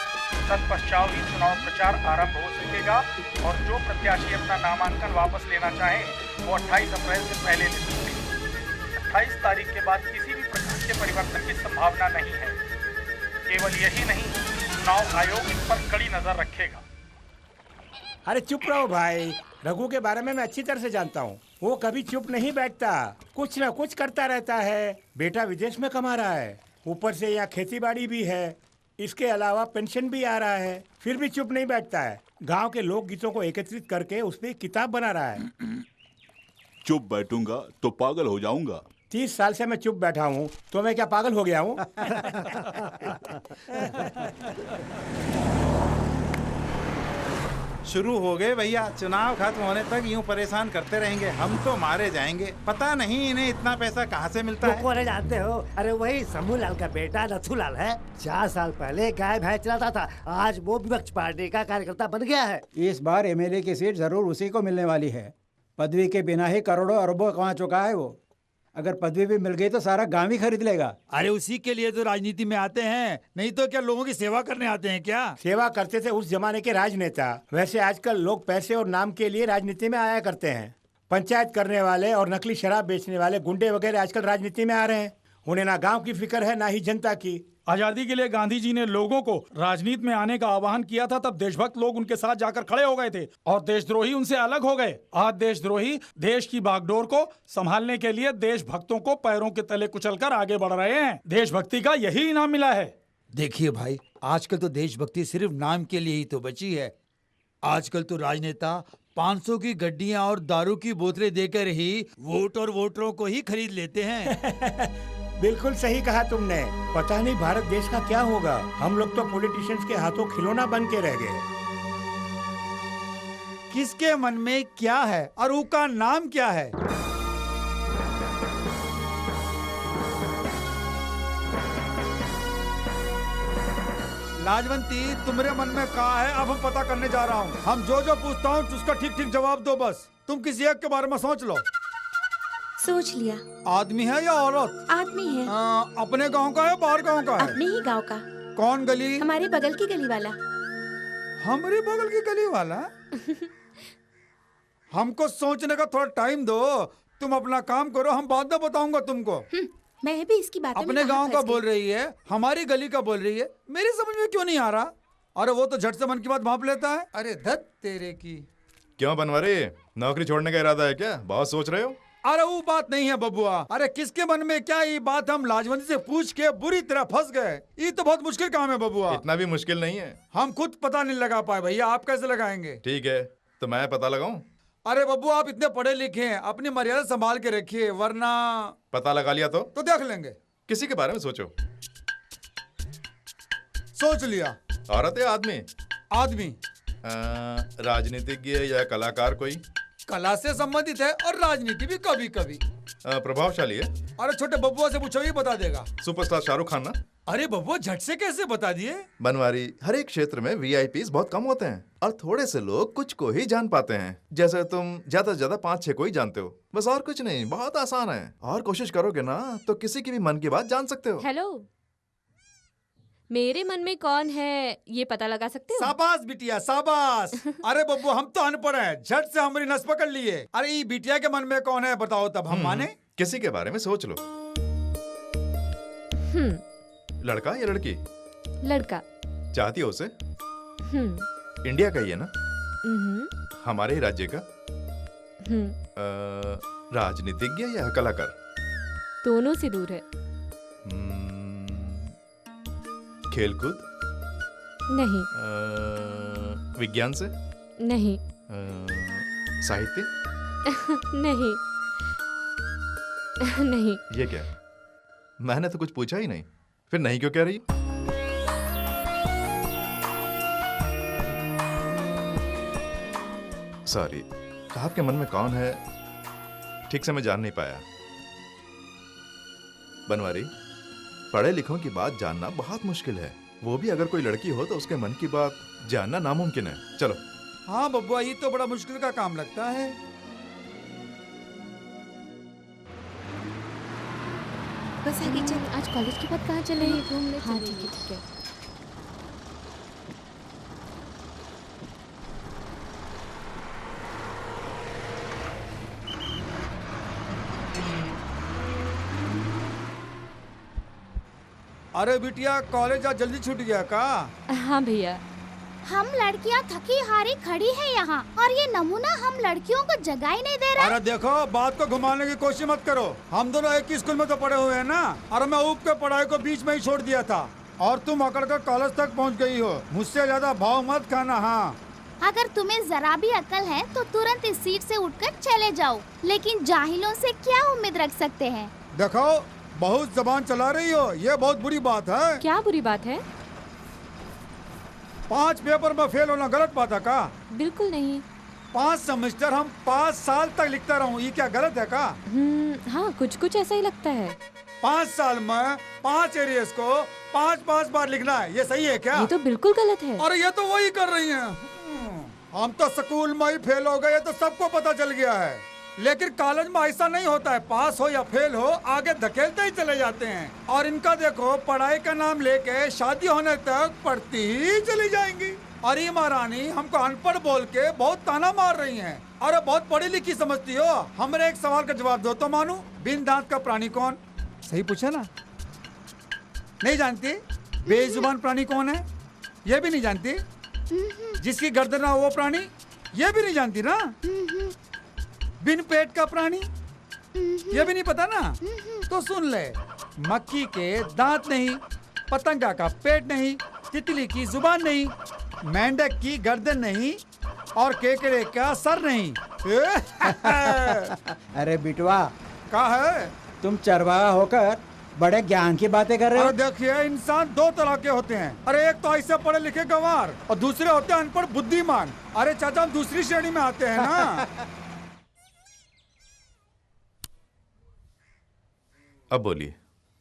तत्पश्चात ही चुनाव प्रचार आरंभ हो सकेगा और जो प्रत्याशी अपना नामांकन वापस लेना चाहे वो 28 अप्रैल से पहले ले सकते हैं। 28 तारीख के बाद किसी भी प्रकार के परिवर्तन की संभावना नहीं है। केवल यही नहीं, चुनाव आयोग इन पर कड़ी नजर रखेगा। अरे चुप रहो भाई, रघु के बारे में मैं अच्छी तरह से जानता हूँ। वो कभी चुप नहीं बैठता, कुछ ना कुछ करता रहता है। बेटा विदेश में कमा रहा है, ऊपर से यहाँ खेती बाड़ी भी है, इसके अलावा पेंशन भी आ रहा है, फिर भी चुप नहीं बैठता है। गांव के लोक गीतों को एकत्रित करके उस पर किताब बना रहा है। चुप बैठूंगा तो पागल हो जाऊंगा। 30 साल से मैं चुप बैठा हूँ, तो मैं क्या पागल हो गया हूँ? शुरू हो गए भैया, चुनाव खत्म होने तक यूं परेशान करते रहेंगे, हम तो मारे जाएंगे। पता नहीं इन्हें इतना पैसा कहाँ से मिलता है। कौन जानते हो? अरे वही समूहलाल का बेटा नथुलाल है। 4 साल पहले गाय भैंस चलाता था, आज वो विपक्ष पार्टी का कार्यकर्ता बन गया है। इस बार MLA की सीट जरूर उसी को मिलने वाली है। पदवी के बिना ही करोड़ों अरबों कमा चुका है वो। अगर पदवी भी मिल गई तो सारा गांव ही खरीद लेगा। अरे उसी के लिए तो राजनीति में आते हैं, नहीं तो क्या लोगों की सेवा करने आते हैं क्या? सेवा करते थे उस जमाने के राजनेता, वैसे आजकल लोग पैसे और नाम के लिए राजनीति में आया करते हैं। पंचायत करने वाले और नकली शराब बेचने वाले गुंडे वगैरह आजकल राजनीति में आ रहे हैं। उन्हें ना गांव की फिक्र है ना ही जनता की। आजादी के लिए गांधी जी ने लोगों को राजनीति में आने का आह्वान किया था, तब देशभक्त लोग उनके साथ जाकर खड़े हो गए थे और देशद्रोही उनसे अलग हो गए। आज देशद्रोही देश की बागडोर को संभालने के लिए देशभक्तों को पैरों के तले कुचलकर आगे बढ़ रहे हैं। देशभक्ति का यही इनाम मिला है। देखिए भाई, आजकल तो देशभक्ति सिर्फ नाम के लिए ही तो बची है। आजकल तो राजनेता 500 की गड्डियां और दारू की बोतलें देकर ही वोट और वोटरों को ही खरीद लेते हैं। बिल्कुल सही कहा तुमने। पता नहीं भारत देश का क्या होगा। हम लोग तो पॉलिटिशियंस के हाथों खिलौना बन के रह गए। किसके मन में क्या है और उसका नाम क्या है? लाजवंती, तुम्हारे मन में कहा है अब हम पता करने जा रहा हूँ। हम जो जो पूछता हूँ उसका ठीक ठीक जवाब दो बस। तुम किसी एक के बारे में सोच लो। सोच लिया। आदमी है या औरत? आदमी है। अपने गांव का है बाहर गांव का है? अपने ही गांव का। कौन गली? हमारे बगल की गली वाला। हमारे बगल की गली वाला? हमको सोचने का थोड़ा टाइम दो। तुम अपना काम करो, हम बाद में बताऊंगा तुमको। मैं भी इसकी बात अपने गांव का बोल रही है, हमारी गली का बोल रही है। मेरी समझ में क्यों नहीं आ रहा? अरे वो तो झट से मन की बात भाप लेता है। अरे धत तेरे की। क्यों बनवारी, नौकरी छोड़ने का इरादा है क्या? बहुत सोच रहे हो? अरे वो बात नहीं है बबुआ। अरे किसके मन में क्या, ये बात हम लाजवंती से पूछ के बुरी तरह फंस गए। ये तो बहुत मुश्किल काम है बबुआ। इतना भी मुश्किल नहीं है। हम खुद पता नहीं लगा पाए भैया, आप कैसे लगाएंगे? ठीक है, तो मैं पता लगाऊं? अरे बब्बू, आप इतने पढ़े लिखे हैं, अपनी मर्यादा संभाल के रखिए, वरना पता लगा लिया तो देख लेंगे। किसी के बारे में सोचो। सोच लिया। औरत या आदमी? आदमी। राजनीतिज्ञ या कलाकार? कोई कला से संबंधित है और राजनीति भी कभी कभी। प्रभावशाली है? अरे छोटे बब्बुआ से पूछो, ही बता देगा। सुपरस्टार शाहरुख खान ना? अरे बब्बुआ, झट से कैसे बता दिए? बनवारी, हर एक क्षेत्र में वीआईपीज बहुत कम होते हैं और थोड़े से लोग कुछ को ही जान पाते हैं। जैसे तुम ज्यादा से ज्यादा 5-6 को ही जानते हो, बस, और कुछ नहीं। बहुत आसान है, और कोशिश करोगे ना तो किसी की भी मन की बात जान सकते हो। हेलो, मेरे मन में कौन है ये पता लगा सकते हो? शाबाश बिटिया, शाबाश। अरे बब्बू, हम तो अनपढ़ हैं, झट से हमारी नस पकड़ लिए। अरे ये बिटिया के मन में कौन है बताओ, तब हम माने। किसी के बारे में सोच लो। लड़का या लड़की? लड़का। चाहती हो उसे? इंडिया का ही है ना? हमारे ही राज्य का? राजनीतिज्ञ या कलाकार? दोनों से दूर है। खेलकूद? नहीं। विज्ञान से? नहीं। साहित्य? नहीं। नहीं। ये क्या? मैंने तो कुछ पूछा ही नहीं, फिर नहीं क्यों कह रही? सॉरी, आपके मन में कौन है ठीक से मैं जान नहीं पाया। बनवारी, पढ़े लिखों की बात जानना बहुत मुश्किल है, वो भी अगर कोई लड़की हो तो उसके मन की बात जानना नामुमकिन है। चलो। हाँ बब्बुआ, ये तो बड़ा मुश्किल का काम लगता है। बस आगे चल। आज कॉलेज के बाद कहाँ चले? घूमने। हाँ ठीक है, ठीक है। अरे बिटिया, कॉलेज आज जल्दी छूट गया का? हाँ भैया। हम लड़कियां थकी हारी खड़ी हैं यहाँ, और ये नमूना हम लड़कियों को जगह ही नहीं दे रहा। अरे देखो, बात को घुमाने की कोशिश मत करो। हम दोनों एक ही स्कूल में तो पढ़े हुए हैं ना। और मैं ऊप के पढ़ाई को बीच में ही छोड़ दिया था, और तुम अकड़ कर कॉलेज तक पहुँच गई हो। मुझसे ज्यादा भाव मत खाना। हाँ, अगर तुम्हें जरा भी अकल है तो तुरंत इस सीट से उठकर चले जाओ, लेकिन जाहिलों से क्या उम्मीद रख सकते हैं? देखो, बहुत जबान चला रही हो, ये बहुत बुरी बात है। क्या बुरी बात है? 5 पेपर में फेल होना गलत बात है का? बिल्कुल नहीं। 5 सेमेस्टर हम 5 साल तक लिखता रहूं, ये क्या गलत है का? हाँ, कुछ कुछ ऐसा ही लगता है। 5 साल में 5 एरियस को 5-5 बार लिखना है, ये सही है क्या? ये तो बिल्कुल गलत है। और ये तो वही कर रही हैं। हम तो स्कूल में ही फेल हो गए, तो सबको पता चल गया है। लेकिन कॉलेज में ऐसा नहीं होता है, पास हो या फेल हो आगे धकेलते ही चले जाते हैं। और इनका देखो, पढ़ाई का नाम लेके शादी होने तक पढ़ती ही चली जाएंगी। और ये महारानी हमको अनपढ़ बोल के बहुत ताना मार रही हैं। अरे बहुत पढ़ी लिखी समझती हो। हमारे एक सवाल का जवाब दो तो मानू। बिन दांत का प्राणी कौन? सही पूछा ना? नहीं जानती? बेजुबान प्राणी कौन है ये भी नहीं जानती? जिसकी गर्दन ना हो वो प्राणी ये भी नहीं जानती ना? बिन पेट का प्राणी ये भी नहीं पता ना? तो सुन ले, मक्खी के दांत नहीं, पतंगा का पेट नहीं, तितली की जुबान नहीं, मेंढक की गर्दन नहीं और केकड़े का सर नहीं। अरे बिटवा, क्या है? तुम चरवाहा होकर बड़े ज्ञान की बातें कर रहे हो। अरे देखिए, इंसान दो तरह के होते हैं। अरे एक तो ऐसे पढ़े लिखे गंवार और दूसरे होते हैं अनपढ़ बुद्धिमान। अरे चाचा, हम दूसरी श्रेणी में आते हैं ना। अब बोलिए।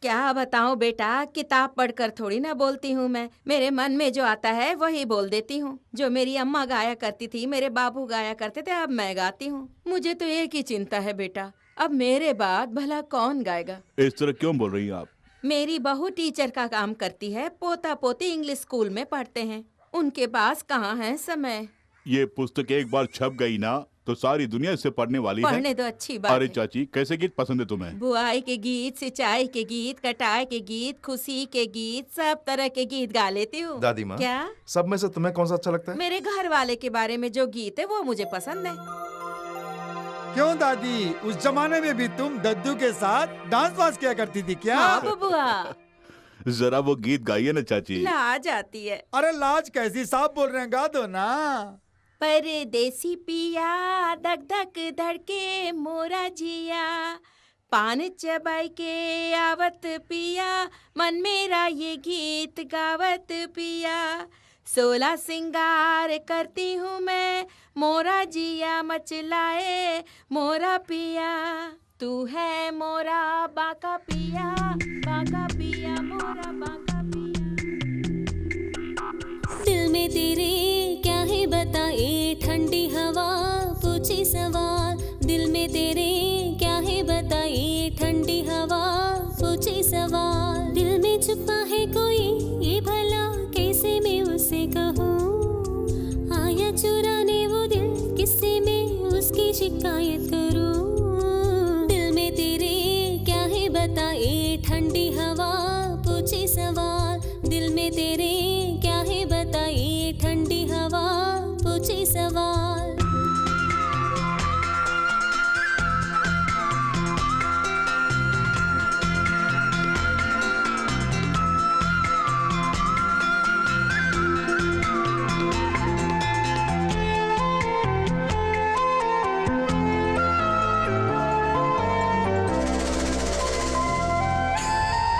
क्या बताऊं बेटा, किताब पढ़कर थोड़ी ना बोलती हूँ मैं। मेरे मन में जो आता है वही बोल देती हूँ। जो मेरी अम्मा गाया करती थी, मेरे बाबू गाया करते थे, अब मैं गाती हूँ। मुझे तो एक ही चिंता है बेटा, अब मेरे बाद भला कौन गाएगा। इस तरह क्यों बोल रही हैं आप? मेरी बहू टीचर का काम करती है, पोता पोती इंग्लिश स्कूल में पढ़ते हैं, उनके पास कहाँ है समय। ये पुस्तक एक बार छप गई ना तो सारी दुनिया इससे पढ़ने वाली है। पढ़ने तो अच्छी बात अरे है। चाची, कैसे गीत पसंद है तुम्हें? बुआई के गीत, सिंचाई के गीत, कटाई के गीत, खुशी के गीत, सब तरह के गीत गा लेती हूँ। दादी माँ, क्या? सब में से तुम्हें कौन सा अच्छा लगता है? मेरे घर वाले के बारे में जो गीत है वो मुझे पसंद है। क्यों दादी, उस जमाने में भी तुम दद्दू के साथ डांस वांस किया करती थी क्या? हाँ बबुआ। जरा वो गीत गाइए ना चाची। लाज आती है। अरे लाज कैसी, साहब बोल रहे हैं, गा दो ना। परदेसी पिया धक धक धड़के मोरा जिया, पान चबाई के आवत पिया, मन मेरा ये गीत गावत पिया। 16 सिंगार करती हूँ मैं, मोरा जिया मचलाए मोरा पिया। तू है मोरा बाका पिया, बाका पिया मोरा बाका पिया। दिल में तेरे क्या है बताए, ठंडी हवा पूछे सवाल। दिल में तेरे क्या है बताए, ठंडी हवा पूछे सवाल। दिल में छुपा है कोई ये भला, कैसे मैं उसे कहूँ। आया चुराने वो दिल, किससे मैं उसकी शिकायत करूँ। दिल में तेरे क्या है बताए, ठंडी हवा पूछे सवाल। दिल में तेरे क्या है बताए, ठंडी हवा पूछे सवाल।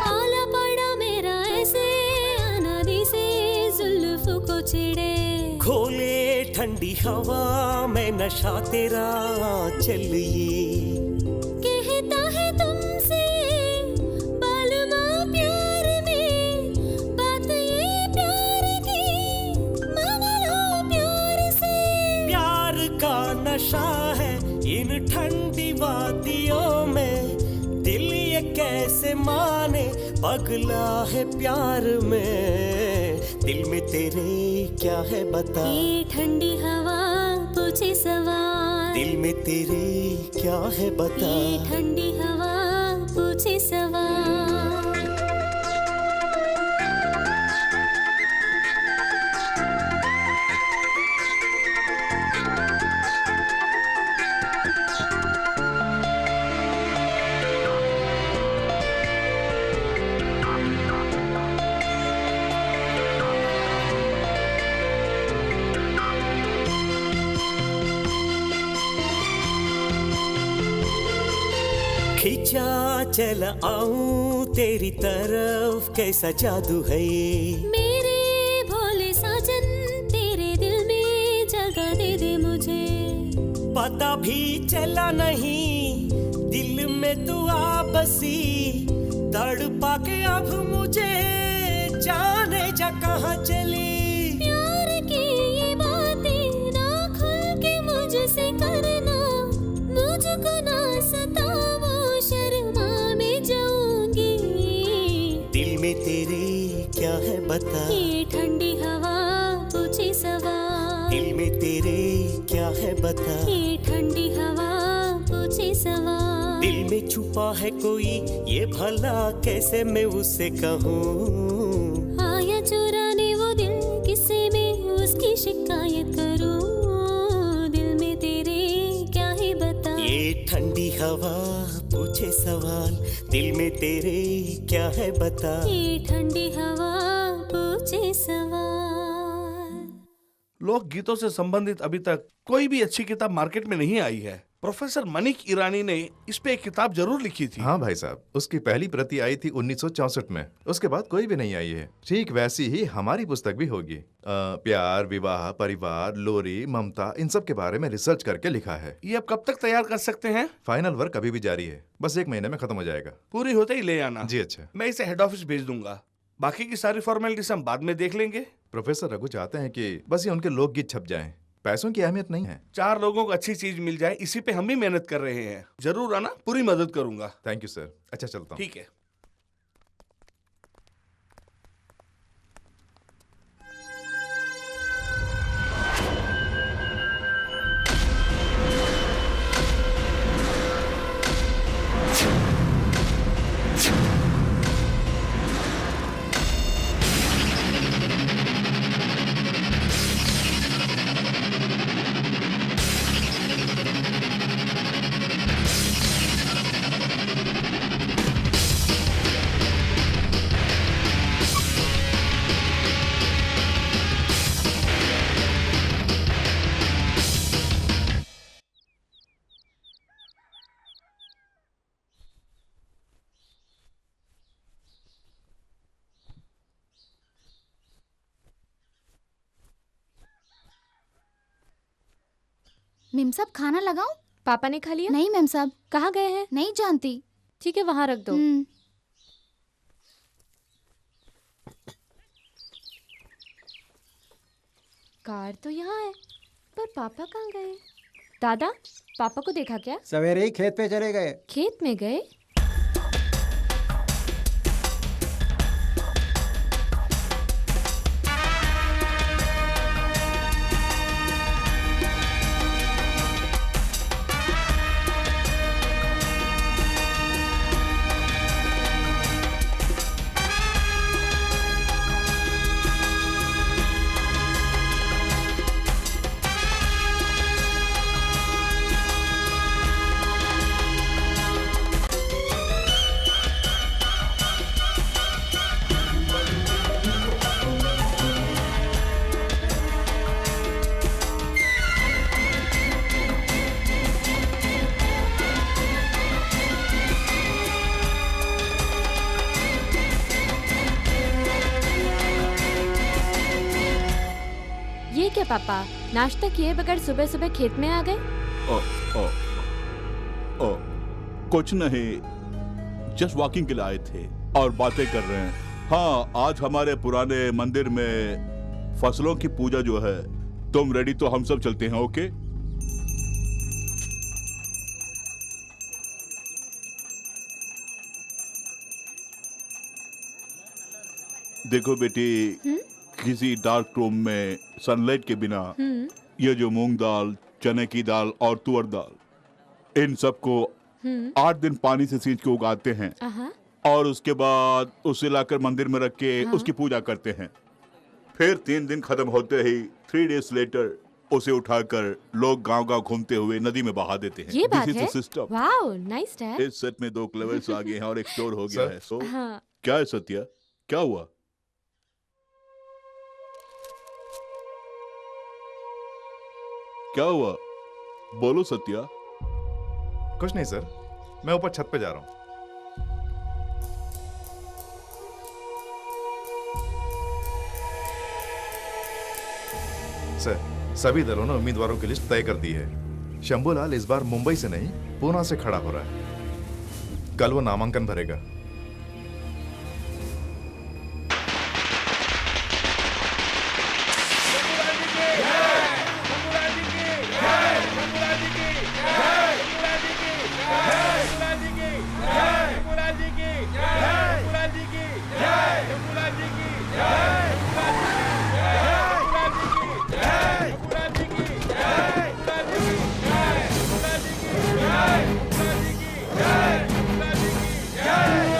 आला पड़ा मेरा ऐसे अनादि से जुल्फ को छिड़े। खोले ठंडी हवा में नशा तेरा चलिए। कहता है तुमसे बालमा प्यार में, बात ये प्यार की मान लो प्यार से। प्यार का नशा है इन ठंडी वादियों में, दिल ये कैसे माने पगला है प्यार में। दिल में तेरे क्या है बता, ये ठंडी हवा पूछे सवाल। दिल में तेरे क्या है बता, ये ठंडी हवा पूछे सवाल। खींचा चल आऊं तेरी तरफ, कैसा जादू है ये। मेरे भोले साजन तेरे दिल में जगह दे दे मुझे। पता भी चला नहीं दिल में तू आ बसी, तड़पा के अब मुझे जाने जा कहाँ चली। प्यार की ये बातें ना खुल के मुझसे करना, मुझको ना सताओ शर्मा में जाऊंगी। दिल में तेरे क्या है बता, ये ठंडी हवा पूछे सवाल। दिल में तेरे क्या है बता, ये ठंडी हवा पूछे सवाल। दिल में छुपा है कोई ये भला, कैसे मैं उसे कहूँ। शिकायत करूं, दिल में तेरे क्या है बता। ये ठंडी हवा पूछे सवाल, दिल में तेरे क्या है बता। ये ठंडी हवा पूछे सवाल। लोक गीतों से संबंधित अभी तक कोई भी अच्छी किताब मार्केट में नहीं आई है। प्रोफेसर मनीक ईरानी ने इस पे एक किताब जरूर लिखी थी। हाँ भाई साहब, उसकी पहली प्रति आई थी 1964 में। उसके बाद कोई भी नहीं आई है। ठीक वैसी ही हमारी पुस्तक भी होगी। प्यार, विवाह, परिवार, लोरी, ममता, इन सब के बारे में रिसर्च करके लिखा है। ये अब कब तक तैयार कर सकते हैं? फाइनल वर्क अभी भी जारी है, बस 1 महीने में खत्म हो जाएगा। पूरी होते ही ले आना। जी अच्छा। मैं इसे हेड ऑफिस भेज दूंगा, बाकी की सारी फॉर्मेलिटीज हम बाद में देख लेंगे। प्रोफेसर रघु चाहते हैं कि बस ये उनके लोकगीत छप जाएं। पैसों की अहमियत नहीं है। 4 लोगों को अच्छी चीज मिल जाए, इसी पे हम भी मेहनत कर रहे हैं। जरूर आना, पूरी मदद करूंगा। Thank you sir. अच्छा चलता हूँ। ठीक है। मेम साहब खाना लगाऊं? पापा ने खा लिया? नहीं मेम साहब। कहाँ गए हैं? नहीं जानती। ठीक है, वहां रख दो। कार तो यहाँ है, पर पापा कहाँ गए? दादा, पापा को देखा क्या? सवेरे ही खेत पे चले गए। खेत में गए? क्या पापा, नाश्ता किए बगैर सुबह सुबह खेत में आ गए? कुछ नहीं, जस्ट वॉकिंग के लिए आए थे और बातें कर रहे हैं। हाँ, आज हमारे पुराने मंदिर में फसलों की पूजा जो है, तुम रेडी तो हम सब चलते हैं। ओके? देखो बेटी, किसी डार्क रूम में सनलाइट के बिना ये जो मूंग दाल, चने की दाल और तुअर दाल, इन सबको 8 दिन पानी से सींच के उगाते हैं और उसके बाद उसे लाकर मंदिर में रख के उसकी पूजा करते हैं। फिर 3 दिन खत्म होते ही 3 डेज लेटर उसे उठाकर लोग गांव-गांव घूमते हुए नदी में बहा देते हैं। ये बात This is है? the system. Wow, nice dad. इस सेट में 2 क्लेवर्स आ गए हैं और एक स्टोर हो गया है। सो हाँ। क्या है सत्या, क्या हुआ? क्या हुआ? बोलो सत्या। कुछ नहीं सर, मैं ऊपर छत पे जा रहा हूँ। सर, सभी दलों ने उम्मीदवारों की लिस्ट तय कर दी है। शंभूलाल इस बार मुंबई से नहीं, पूना से खड़ा हो रहा है। कल वो नामांकन भरेगा। जय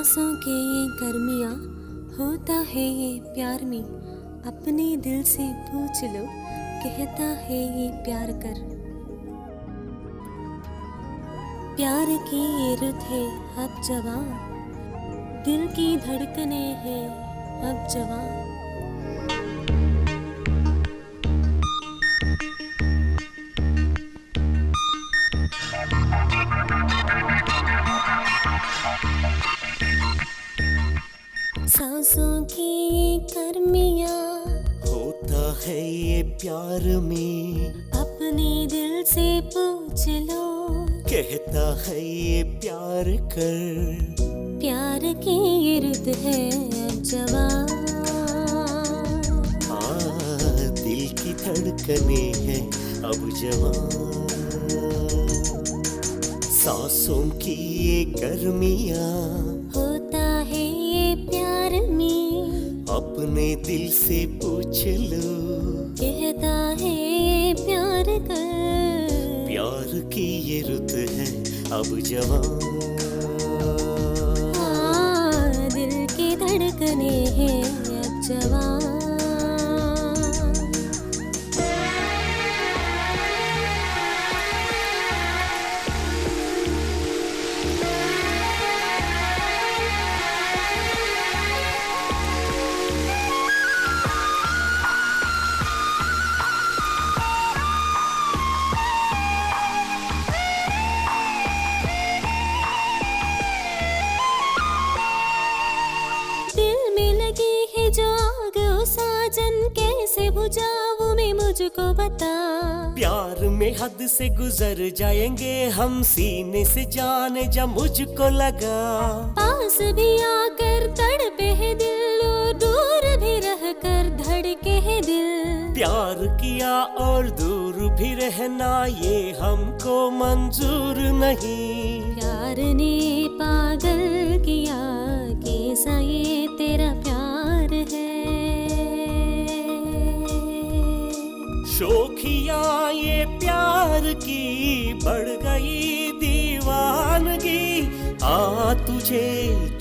सांसों के ये गर्मियाँ होता है ये प्यार में, अपने दिल से पूछ लो कहता है ये प्यार कर। प्यार की ये रुत है अब जवां, दिल की धड़कने हैं अब जवां। सांसों की ये गर्मियाँ होता है ये प्यार में, अपने दिल से पूछ लो कहता है ये प्यार कर। प्यार की ये रुत है अब जवां। दिल की धड़कने हैं अब जवां। सांसों की ये गर्मियाँ होता है ये प्यार में, अपने दिल से पूछ लो कहता है ये प्यार कर। प्यार की ये रुत है अब जवां। दिल की धड़कने हैं अब जवां। कैसे बुझाऊं मैं मुझको बता। प्यार में हद से गुजर जाएंगे हम, सीने से जाने जा मुझको लगा। पास भी आकर तड़पे है दिल, दूर भी रहकर धड़के है दिल। प्यार किया और दूर भी रहना ये हमको मंजूर नहीं। प्यार ने पागल किया कैसा ये तेरा प्यार है। शोखिया ये प्यार की बढ़ गई दीवानगी, आ तुझे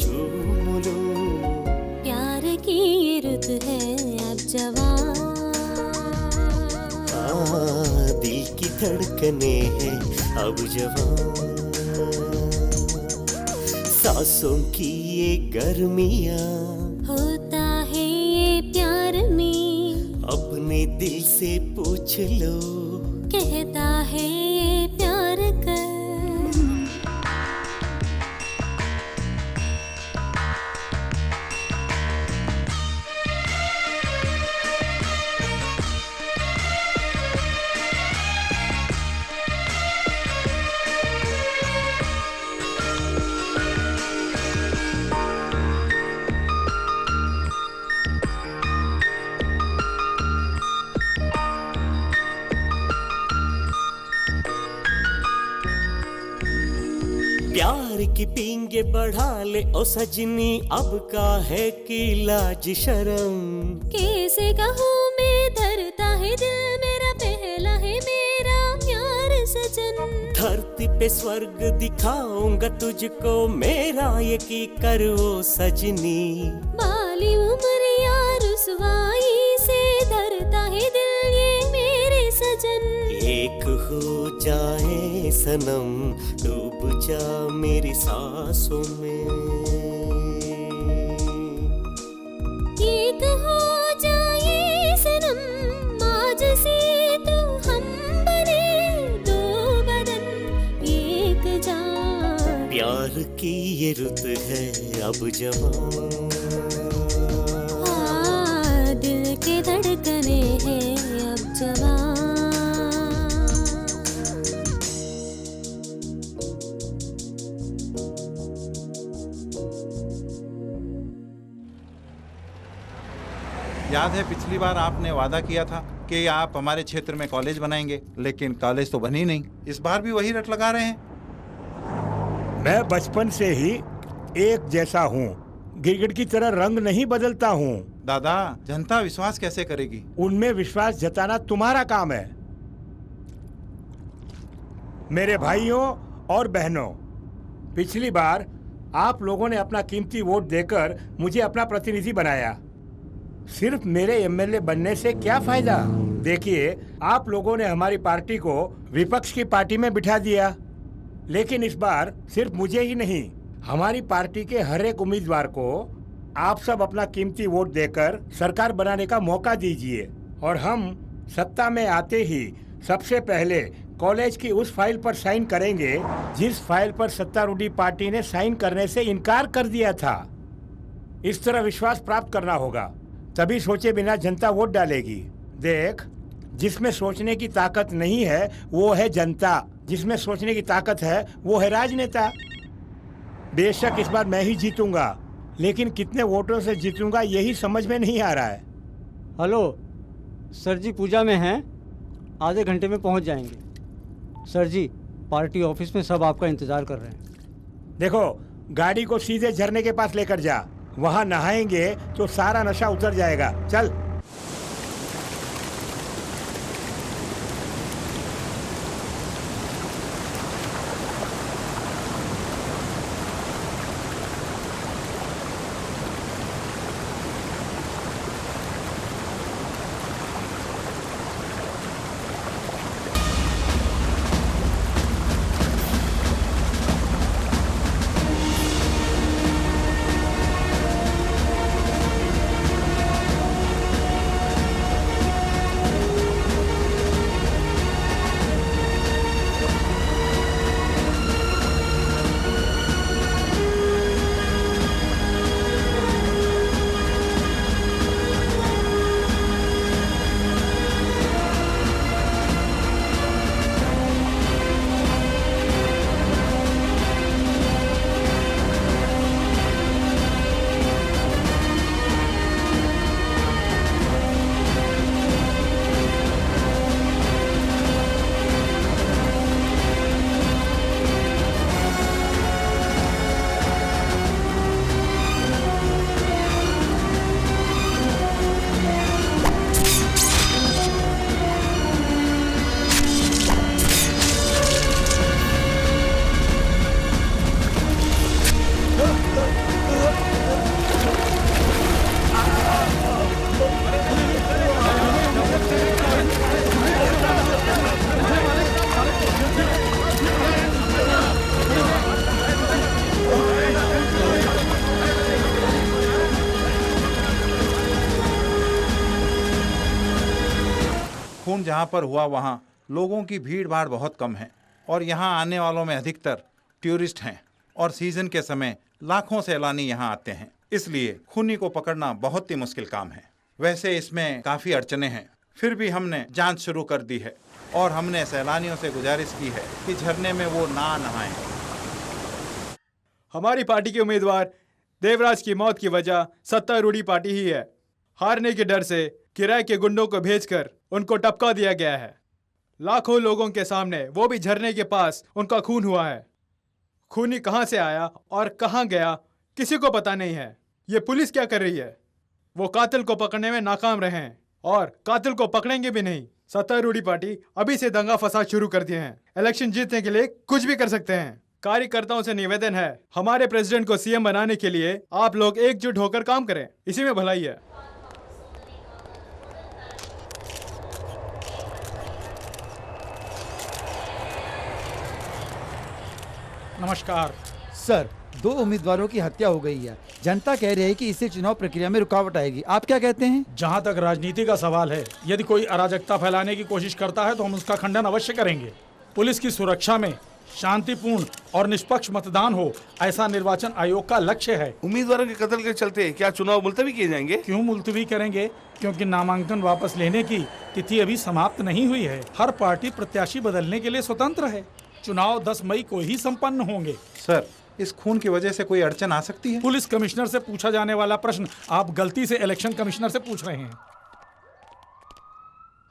चूम लूं। प्यार की ये रुत है अब जवां। दिल की धड़कने हैं अब जवां। सांसों की ये गर्मियाँ होता है ये प्यार में, अपने दिल से पूछ लो कहता है ये प्यार कर। प्यार की पींगे बढ़ा ले ओ सजनी, अब का है कि लाज शर्म। कैसे कहूँ मैं धरता है दिल मेरा, पहला है मेरा प्यार सजन। धरती पे स्वर्ग दिखाऊंगा तुझको, मेरा ये की करो सजनी। बाली उम्र यार रुसवाई से धरता है दिल ये मेरे सजन। एक हो जाए सनम, डूब जा मेरी सांसों में। एक हो जाए सनम, आज से तू हम बने दो बदन एक जान। प्यार की ये रुत है अब जवां। दिल के धड़कने हैं अब जवां। याद है पिछली बार आपने वादा किया था कि आप हमारे क्षेत्र में कॉलेज बनाएंगे, लेकिन कॉलेज तो बनी नहीं। इस बार भी वही रट लगा रहे हैं। मैं बचपन से ही एक जैसा हूँ, गिरगिट की तरह रंग नहीं बदलता हूँ। दादा, जनता विश्वास कैसे करेगी? उनमें विश्वास जताना तुम्हारा काम है। मेरे भाइयों और बहनों, पिछली बार आप लोगों ने अपना कीमती वोट देकर मुझे अपना प्रतिनिधि बनाया। सिर्फ मेरे एमएलए बनने से क्या फायदा? देखिए, आप लोगों ने हमारी पार्टी को विपक्ष की पार्टी में बिठा दिया, लेकिन इस बार सिर्फ मुझे ही नहीं, हमारी पार्टी के हर एक उम्मीदवार को आप सब अपना कीमती वोट देकर सरकार बनाने का मौका दीजिए और हम सत्ता में आते ही सबसे पहले कॉलेज की उस फाइल पर साइन करेंगे जिस फाइल पर सत्तारूढ़ी पार्टी ने साइन करने से इनकार कर दिया था। इस तरह विश्वास प्राप्त करना होगा, तभी सोचे बिना जनता वोट डालेगी। देख, जिसमें सोचने की ताकत नहीं है वो है जनता, जिसमें सोचने की ताकत है वो है राजनेता। बेशक इस बार मैं ही जीतूंगा, लेकिन कितने वोटों से जीतूंगा यही समझ में नहीं आ रहा है। हेलो सर जी, पूजा में हैं, आधे घंटे में पहुंच जाएंगे। सर जी, पार्टी ऑफिस में सब आपका इंतजार कर रहे हैं। देखो, गाड़ी को सीधे झरने के पास लेकर जा, वहाँ नहाएंगे तो सारा नशा उतर जाएगा। चल। खून जहाँ पर हुआ वहाँ लोगों की भीड़ भाड़ बहुत कम है और यहाँ आने वालों में अधिकतर टूरिस्ट हैं और सीजन के समय लाखों सैलानी यहाँ आते हैं, इसलिए खूनी को पकड़ना बहुत ही मुश्किल काम है। वैसे इसमें काफी अड़चने हैं, फिर भी हमने जांच शुरू कर दी है और हमने सैलानियों से गुजारिश की है कि झरने में वो ना नहाएं। हमारी पार्टी के उम्मीदवार देवराज की मौत की वजह सत्तारूढ़ी पार्टी ही है। हारने के डर से किराए के गुंडों को भेजकर उनको टपका दिया गया है। लाखों लोगों के सामने, वो भी झरने के पास, उनका खून हुआ है। खूनी कहां से आया और कहां गया किसी को पता नहीं है। ये पुलिस क्या कर रही है? वो कातिल को पकड़ने में नाकाम रहे हैं और कातिल को पकड़ेंगे भी नहीं। सत्तारूढ़ी पार्टी अभी से दंगा फसाद शुरू कर दिए हैं। इलेक्शन जीतने के लिए कुछ भी कर सकते हैं। कार्यकर्ताओं से निवेदन है, हमारे प्रेसिडेंट को सीएम बनाने के लिए आप लोग एकजुट होकर काम करें, इसी में भलाई है। नमस्कार सर, 2 उम्मीदवारों की हत्या हो गई है। जनता कह रही है कि इससे चुनाव प्रक्रिया में रुकावट आएगी। आप क्या कहते हैं? जहां तक राजनीति का सवाल है, यदि कोई अराजकता फैलाने की कोशिश करता है तो हम उसका खंडन अवश्य करेंगे। पुलिस की सुरक्षा में शांतिपूर्ण और निष्पक्ष मतदान हो, ऐसा निर्वाचन आयोग का लक्ष्य है। उम्मीदवारों के कत्ल के चलते क्या चुनाव मुलतवी किए जाएंगे? क्यों मुलतवी करेंगे? क्योंकि नामांकन वापस लेने की तिथि अभी समाप्त नहीं हुई है। हर पार्टी प्रत्याशी बदलने के लिए स्वतंत्र है। चुनाव 10 मई को ही संपन्न होंगे। सर, इस खून की वजह से कोई अड़चन आ सकती है? पुलिस कमिश्नर से पूछा जाने वाला प्रश्न आप गलती से इलेक्शन कमिश्नर से पूछ रहे हैं।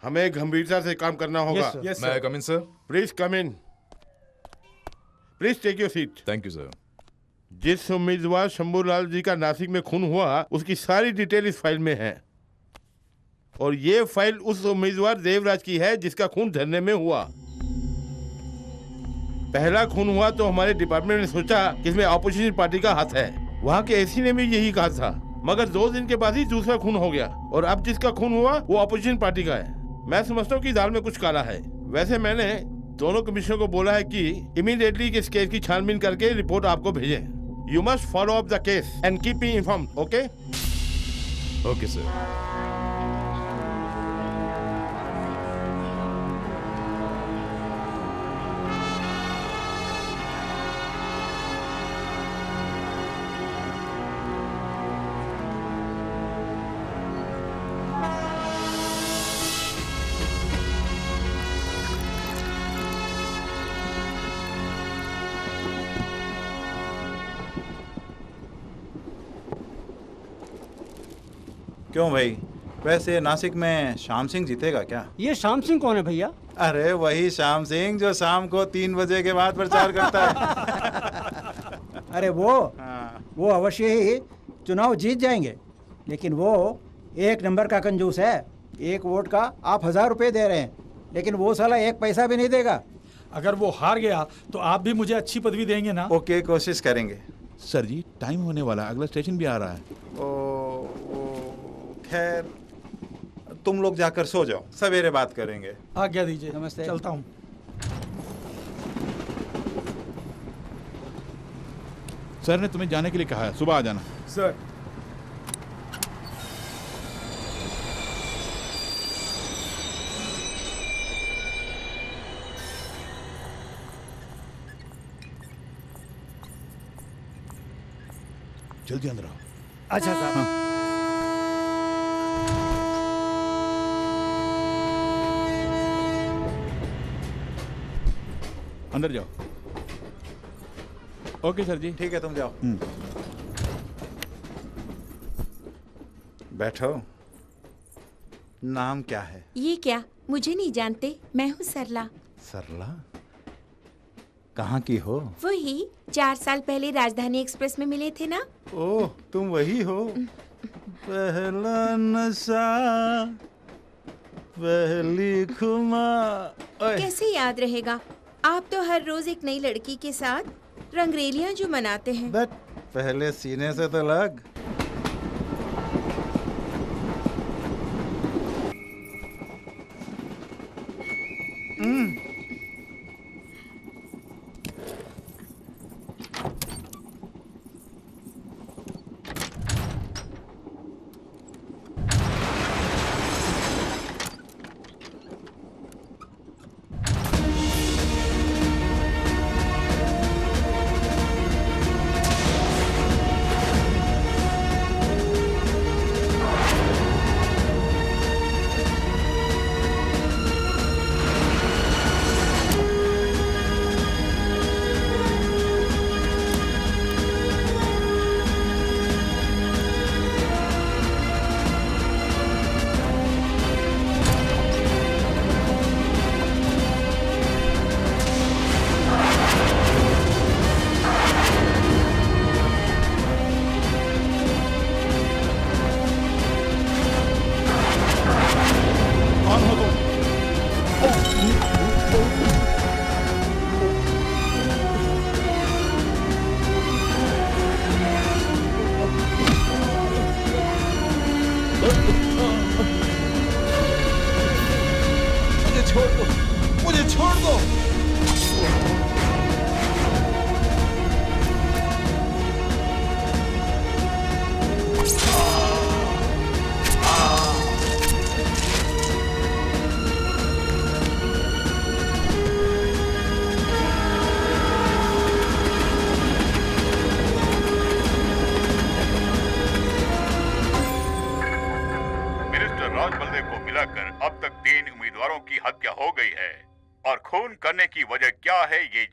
हमें गंभीरता से काम करना होगा। May I come in, sir? Please come in. Please take your seat. Thank you sir. जिस उम्मीदवार शंभूलाल जी का नासिक में खून हुआ उसकी सारी डिटेल इस फाइल में है और ये फाइल उस उम्मीदवार देवराज की है जिसका खून झरने में हुआ। पहला खून हुआ तो हमारे डिपार्टमेंट ने सोचा कि इसमें ऑपोजिशन पार्टी का हाथ है। वहाँ के एसी ने भी यही कहा था, मगर 2 दिन के बाद ही दूसरा खून हो गया और अब जिसका खून हुआ वो ऑपोजिशन पार्टी का है। मैं समझता हूँ कि दाल में कुछ काला है। वैसे मैंने दोनों कमिश्नर को बोला है कि इमीडिएटली इस केस की छानबीन करके रिपोर्ट आपको भेजें। You must follow up the case and keep me informed, okay? Okay, sir. क्यों भाई, वैसे नासिक में श्याम सिंह जीतेगा क्या? ये श्याम सिंह कौन है भैया? अरे वही श्याम सिंह जो शाम को 3 बजे के बाद प्रचार करता है। अरे वो अवश्य ही चुनाव जीत जाएंगे, लेकिन वो 1 नंबर का कंजूस है। 1 वोट का आप 1000 रुपए दे रहे हैं, लेकिन वो साला 1 पैसा भी नहीं देगा। अगर वो हार गया तो आप भी मुझे अच्छी पदवी देंगे ना? ओके, कोशिश करेंगे। सर जी, टाइम होने वाला, अगला स्टेशन भी आ रहा है। खैर, तुम लोग जाकर सो जाओ, सवेरे बात करेंगे। आज्ञा दीजिए। नमस्ते। चलता हूँ। सर ने तुम्हें जाने के लिए कहा है, सुबह आ जाना। सर। जल्दी अंदर आओ। अच्छा साहब। अंदर जाओ। ओके सर जी। ठीक है, तुम जाओ। बैठो। नाम क्या है? ये क्या, मुझे नहीं जानते? मैं हूँ सरला। सरला? कहाँ की हो? वही 4 साल पहले राजधानी एक्सप्रेस में मिले थे ना। ओह, तुम वही हो। पहला नशा, पहली खुमा। कैसे याद रहेगा? आप तो हर रोज एक नई लड़की के साथ रंगरेलियां जो मनाते हैं। बट पहले सीने से तो लग।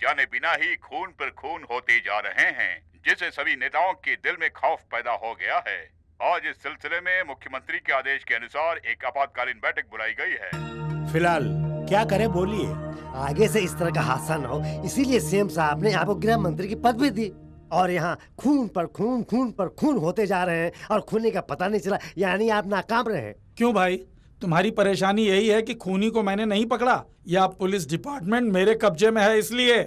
जाने बिना ही खून पर खून होते जा रहे हैं, जिससे सभी नेताओं के दिल में खौफ पैदा हो गया है। आज इस सिलसिले में मुख्यमंत्री के आदेश के अनुसार एक आपातकालीन बैठक बुलाई गई है। फिलहाल क्या करे बोलिए। आगे से इस तरह का हादसा न हो, इसीलिए सीएम साहब ने आपको गृह मंत्री की पद भी दी। और यहाँ खून पर खून, खून पर खून होते जा रहे हैं और खूनी का पता नहीं चला, यानी आप नाकाम रहे। क्यों भाई, तुम्हारी परेशानी यही है कि खूनी को मैंने नहीं पकड़ा, या पुलिस डिपार्टमेंट मेरे कब्जे में है इसलिए?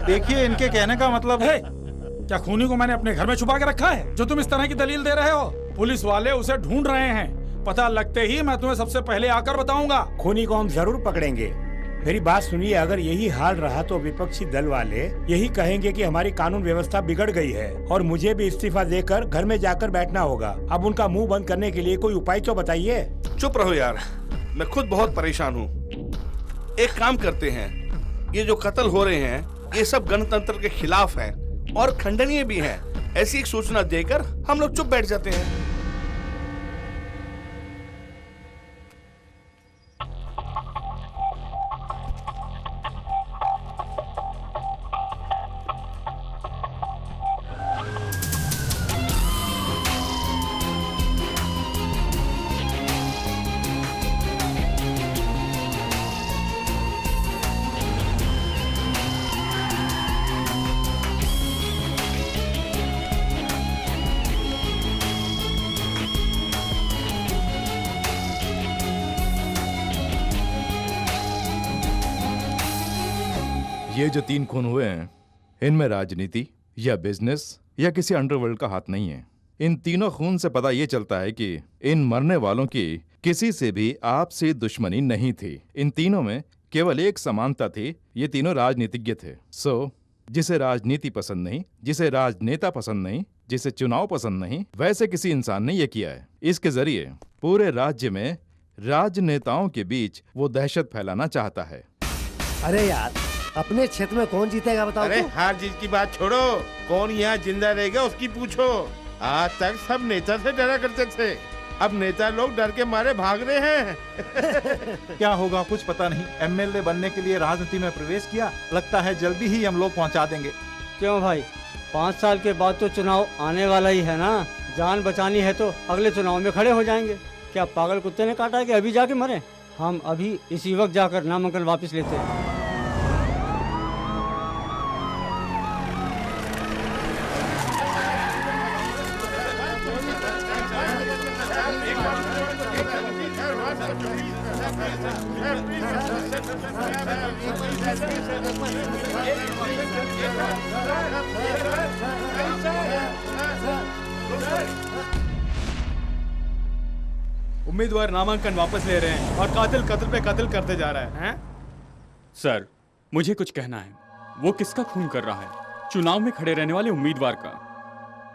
देखिए, इनके कहने का मतलब है, क्या खूनी को मैंने अपने घर में छुपा के रखा है जो तुम इस तरह की दलील दे रहे हो? पुलिस वाले उसे ढूंढ रहे हैं, पता लगते ही मैं तुम्हें सबसे पहले आकर बताऊंगा। खूनी को हम जरूर पकड़ेंगे। मेरी बात सुनिए, अगर यही हाल रहा तो विपक्षी दल वाले यही कहेंगे कि हमारी कानून व्यवस्था बिगड़ गई है और मुझे भी इस्तीफा देकर घर में जाकर बैठना होगा। अब उनका मुंह बंद करने के लिए कोई उपाय तो बताइए। चुप रहो यार, मैं खुद बहुत परेशान हूँ। एक काम करते हैं, ये जो कत्ल हो रहे हैं ये सब गणतंत्र के खिलाफ हैं और खंडनीय भी हैं। ऐसी एक सूचना देकर हम लोग चुप बैठ जाते हैं। ये जो 3 खून हुए हैं, इनमें राजनीति या बिजनेस या किसी अंडरवर्ल्ड का हाथ नहीं है। इन तीनों खून से पता ये चलता है कि इन मरने वालों की किसी से भी आपसी दुश्मनी नहीं थी। इन तीनों में केवल एक समानता थी, ये तीनों राजनीतिज्ञ थे। जिसे राजनीति पसंद नहीं, जिसे राजनेता पसंद नहीं, जिसे चुनाव पसंद नहीं, वैसे किसी इंसान ने ये किया है। इसके जरिए पूरे राज्य में राजनेताओं के बीच वो दहशत फैलाना चाहता है। अरे यार, अपने क्षेत्र में कौन जीतेगा बताओ? अरे हार जीत की बात छोड़ो, कौन यहाँ जिंदा रहेगा उसकी पूछो। आज तक सब नेता से डरा करते थे, अब नेता लोग डर के मारे भाग रहे हैं। क्या होगा कुछ पता नहीं। एमएलए बनने के लिए राजनीति में प्रवेश किया, लगता है जल्दी ही हम लोग पहुंचा देंगे। क्यों भाई, 5 साल के बाद तो चुनाव आने वाला ही है ना। जान बचानी है तो अगले चुनाव में खड़े हो जाएंगे। क्या पागल कुत्ते ने काटा है कि अभी जाके मरे? हम अभी इसी वक्त जाकर नामांकन वापस लेते हैं। उम्मीदवार नामांकन वापस ले रहे हैं और कातिल कत्ल पे कत्ल करते जा रहा है। सर, मुझे कुछ कहना है। वो किसका खून कर रहा है? चुनाव में खड़े रहने वाले उम्मीदवार का।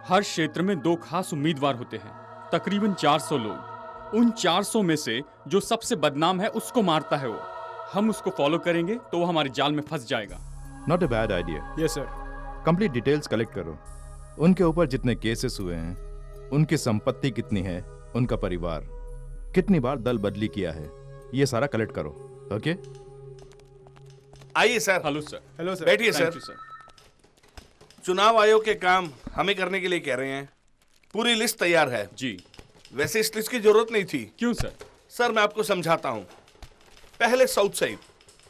हर क्षेत्र में 2 खास उम्मीदवार होते हैं, तकरीबन 400 लोग। उन 400 में से जो सबसे बदनाम है उसको मारता है वो। हम उसको फॉलो करेंगे तो वो हमारे जाल में फंस जाएगा। Not a bad idea. Yes sir. Complete details collect करो। उनके ऊपर जितने केसेस हुए हैं, उनकी संपत्ति कितनी है, उनका परिवार, कितनी बार दल बदली किया है, ये सारा कलेक्ट करो। ओके, आइए sir. Hello sir. Hello sir. बैठिए सर। चुनाव आयोग के काम हमें करने के लिए कह रहे हैं। पूरी लिस्ट तैयार है जी। वैसे इस लिस्ट की जरूरत नहीं थी। क्यों सर? सर मैं आपको समझाता हूँ। पहले साउथ साइड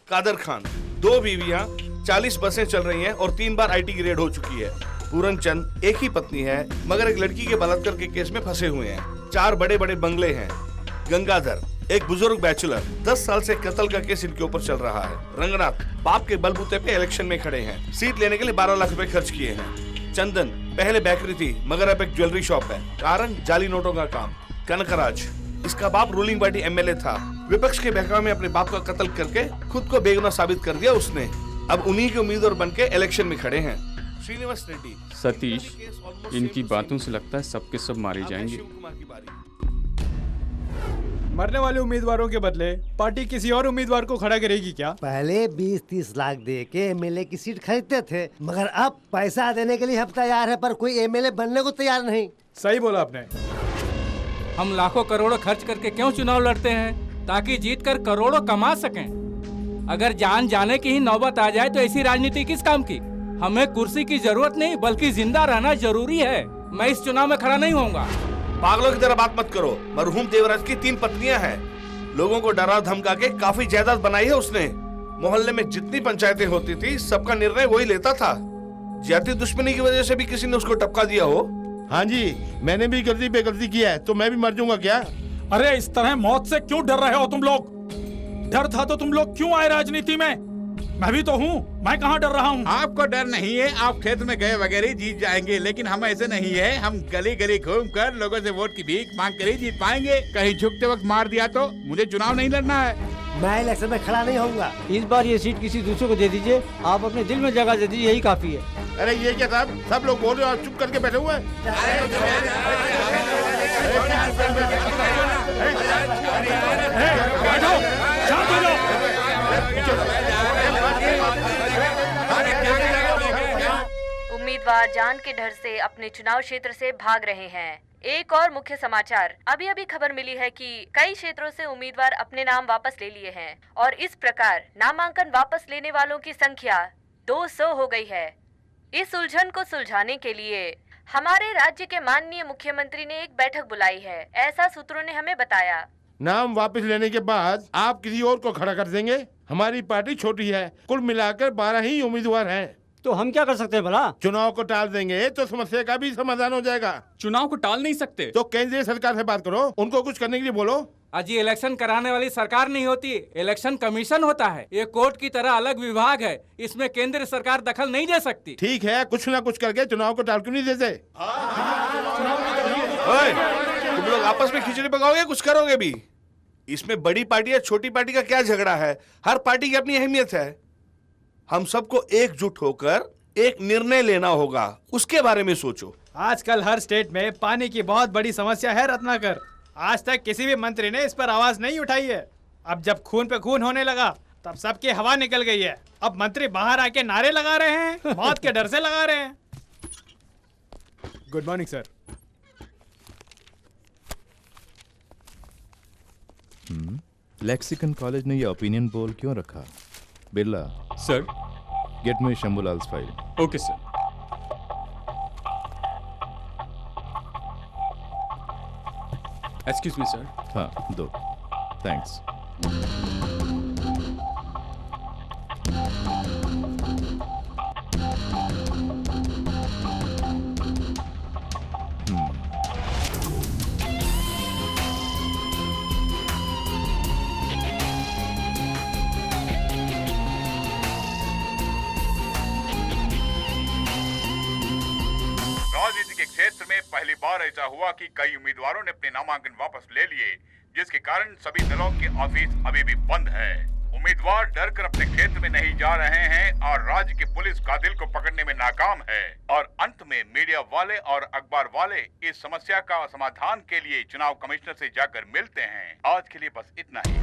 कादर खान, 2 बीवियां, 40 बसें चल रही हैं और 3 बार IT ग्रेड हो चुकी है। पूरन चंद एक ही पत्नी है मगर एक लड़की के बलात्कार के केस में फंसे हुए हैं। 4 बड़े बड़े बंगले हैं। गंगाधर एक बुजुर्ग बैचलर, 10 साल से कत्ल का केस इनके ऊपर चल रहा है। रंगनाथ बाप के बलबूते पे इलेक्शन में खड़े हैं, सीट लेने के लिए 12 लाख रुपए खर्च किए हैं। चंदन पहले बेकरी थी मगर अब एक ज्वेलरी शॉप है। कारण जाली नोटों का काम। कनकराज, इसका बाप रूलिंग पार्टी MLA था, विपक्ष के बहकावे में अपने बाप का कत्ल करके खुद को बेगुनाह साबित कर दिया उसने। अब उन्हीं के उम्मीदवार बनके इलेक्शन में खड़े हैं। श्रीनिवास रेड्डी। सतीश, इनकी बातों से लगता है सबके सब मारे जाएंगे। मरने वाले उम्मीदवारों के बदले पार्टी किसी और उम्मीदवार को खड़ा करेगी क्या? पहले 20-30 लाख दे के MLA की सीट खरीदते थे, मगर अब पैसा देने के लिए हम तैयार है पर कोई MLA बनने को तैयार नहीं। सही बोला आपने। हम लाखों करोड़ों खर्च करके क्यों चुनाव लड़ते हैं? ताकि जीतकर करोड़ों कमा सकें। अगर जान जाने की ही नौबत आ जाए तो ऐसी राजनीति किस काम की? हमें कुर्सी की जरूरत नहीं बल्कि जिंदा रहना जरूरी है। मैं इस चुनाव में खड़ा नहीं होऊंगा। पागलों की तरह बात मत करो। मरहूम देवराज की 3 पत्नियां हैं। लोगों को डरा धमका के काफी जायदाद बनाई है उसने। मोहल्ले में जितनी पंचायतें होती थी सबका निर्णय वही लेता था। जाति दुश्मनी की वजह से भी किसी ने उसको टपका दिया हो? हाँ जी, मैंने भी गलती पे गलती किया है तो मैं भी मर जाऊंगा क्या? अरे इस तरह मौत से क्यों डर रहे हो तुम लोग? डर था तो तुम लोग क्यों आए राजनीति में? मैं भी तो हूँ, मैं कहाँ डर रहा हूँ। आपको डर नहीं है, आप क्षेत्र में गए वगैरह जीत जाएंगे, लेकिन हम ऐसे नहीं है। हम गली गली घूम कर लोगों से वोट की भीख मांग कर ही जीत पाएंगे। कहीं झुकते वक्त मार दिया तो मुझे चुनाव नहीं लड़ना है। मैं इलेक्शन में खड़ा नहीं होऊंगा। इस बार ये सीट किसी दूसरे को दे दीजिए, आप अपने दिल में जगह दे दीजिए, यही काफी है। अरे ये क्या साहब, सब लोग बोल रहे हो, आप चुप करके बैठे हुए हैं। उम्मीदवार जान के डर से अपने चुनाव क्षेत्र से भाग रहे हैं। एक और मुख्य समाचार, अभी अभी खबर मिली है कि कई क्षेत्रों से उम्मीदवार अपने नाम वापस ले लिए हैं और इस प्रकार नामांकन वापस लेने वालों की संख्या 200 हो गई है। इस उलझन को सुलझाने के लिए हमारे राज्य के माननीय मुख्यमंत्री ने एक बैठक बुलाई है, ऐसा सूत्रों ने हमें बताया। नाम वापस लेने के बाद आप किसी और को खड़ा कर देंगे। हमारी पार्टी छोटी है, कुल मिलाकर 12 ही उम्मीदवार हैं। तो हम क्या कर सकते हैं भला? चुनाव को टाल देंगे तो समस्या का भी समाधान हो जाएगा। चुनाव को टाल नहीं सकते तो केंद्रीय सरकार से बात करो, उनको कुछ करने के लिए बोलो। अजी इलेक्शन कराने वाली सरकार नहीं होती, इलेक्शन कमीशन होता है। ये कोर्ट की तरह अलग विभाग है, इसमें केंद्र सरकार दखल नहीं दे सकती। ठीक है, कुछ ना कुछ करके चुनाव को टाल क्यों नहीं देते? तुम लोग आपस में खिचड़ी पकाओगे, कुछ करोगे भी? इसमें बड़ी पार्टी या छोटी पार्टी का क्या झगड़ा है? हर पार्टी की अपनी अहमियत है। हम सबको एकजुट होकर एक निर्णय लेना होगा, उसके बारे में सोचो। आजकल हर स्टेट में पानी की बहुत बड़ी समस्या है रत्नाकर। आज तक किसी भी मंत्री ने इस पर आवाज नहीं उठाई है। अब जब खून पे खून होने लगा तब सबकी हवा निकल गई है। अब मंत्री बाहर आके नारे लगा रहे हैं, मौत के डर से लगा रहे हैं। Good morning sir. Lexicon college ने ये ओपिनियन पोल क्यों रखा? Birla sir, get me Shambhulal's file. Okay sir. Excuse me sir. हाँ दो, थैंक्स। राजनीति के क्षेत्र में पहली बार ऐसा हुआ कि कई उम्मीदवारों ने अपने नामांकन वापस ले लिए, जिसके कारण सभी दलों के ऑफिस अभी भी बंद है। उम्मीदवार डर कर अपने क्षेत्र में नहीं जा रहे हैं और राज्य की पुलिस कातिल को पकड़ने में नाकाम है। और अंत में मीडिया वाले और अखबार वाले इस समस्या का समाधान के लिए चुनाव कमिश्नर से जाकर मिलते हैं। आज के लिए बस इतना ही।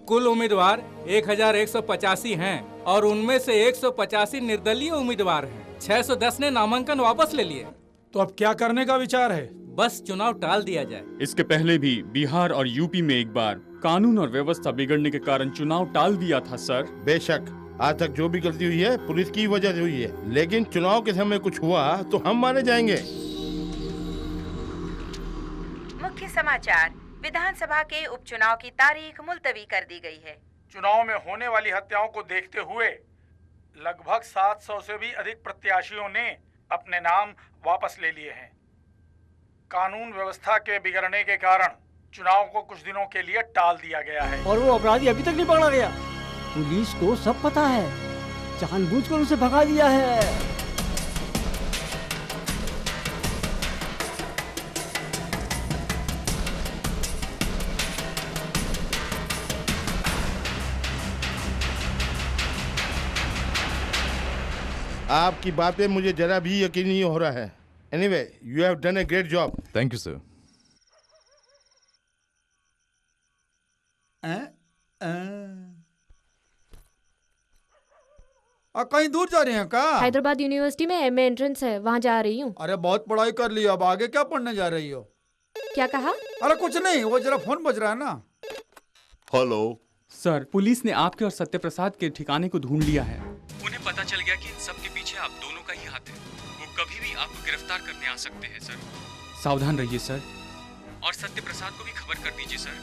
कुल उम्मीदवार 1185 हैं और उनमें से 185 निर्दलीय उम्मीदवार हैं। 610 ने नामांकन वापस ले लिए। तो अब क्या करने का विचार है? बस चुनाव टाल दिया जाए। इसके पहले भी बिहार और यूपी में एक बार कानून और व्यवस्था बिगड़ने के कारण चुनाव टाल दिया था सर। बेशक आज तक जो भी गलती हुई है पुलिस की वजह से हुई है, लेकिन चुनाव के समय कुछ हुआ तो हम माने जाएंगे। मुख्य समाचार, विधानसभा के उपचुनाव की तारीख मुलतवी कर दी गई है। चुनाव में होने वाली हत्याओं को देखते हुए लगभग 700 से भी अधिक प्रत्याशियों ने अपने नाम वापस ले लिए हैं। कानून व्यवस्था के बिगड़ने के कारण चुनाव को कुछ दिनों के लिए टाल दिया गया है। और वो अपराधी अभी तक नहीं पकड़ा गया। पुलिस को सब पता है, जानबूझकर उसे भगा दिया है। आपकी बातें मुझे जरा भी यकीन नहीं हो रहा है। Anyway, you have done a great job. Thank you sir. कहीं दूर जा रही हैं का? हैदराबाद यूनिवर्सिटी में एमए एंट्रेंस है, वहाँ जा रही हूँ। अरे बहुत पढ़ाई कर ली, अब आगे क्या पढ़ने जा रही हो? क्या कहा? अरे कुछ नहीं, वो जरा फोन बज रहा है ना। हेलो सर, पुलिस ने आपके और सत्यप्रसाद के ठिकाने को ढूंढ लिया है। उन्हें पता चल गया कि इन सब के पीछे आप दोनों का ही हाथ है। वो कभी भी आपको गिरफ्तार करने आ सकते हैं सर। सावधान रहिए सर। और सत्य प्रसाद को भी खबर कर दीजिए सर।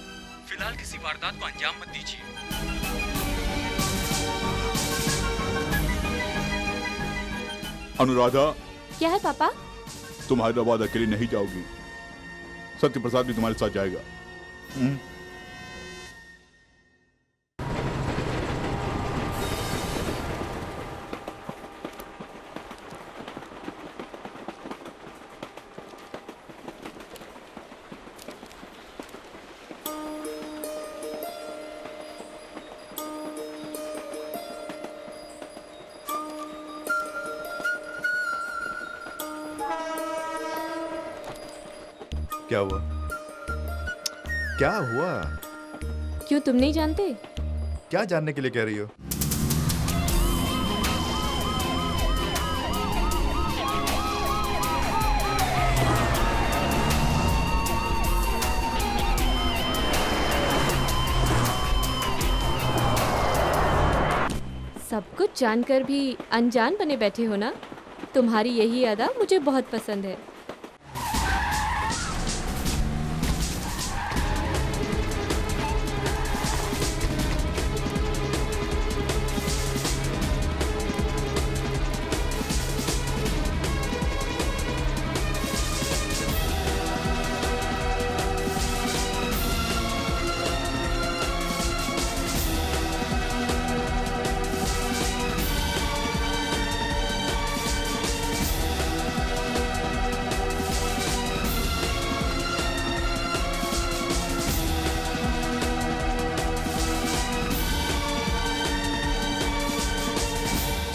फिलहाल किसी वारदात को अंजाम मत दीजिए। अनुराधा, क्या है पापा? तुम हैदराबाद अकेली नहीं जाओगी, सत्य प्रसाद भी तुम्हारे साथ जाएगा। क्या हुआ? क्या हुआ? क्यों, तुम नहीं जानते? क्या जानने के लिए कह रही हो? सब कुछ जानकर भी अनजान बने बैठे हो ना? तुम्हारी यही अदा मुझे बहुत पसंद है।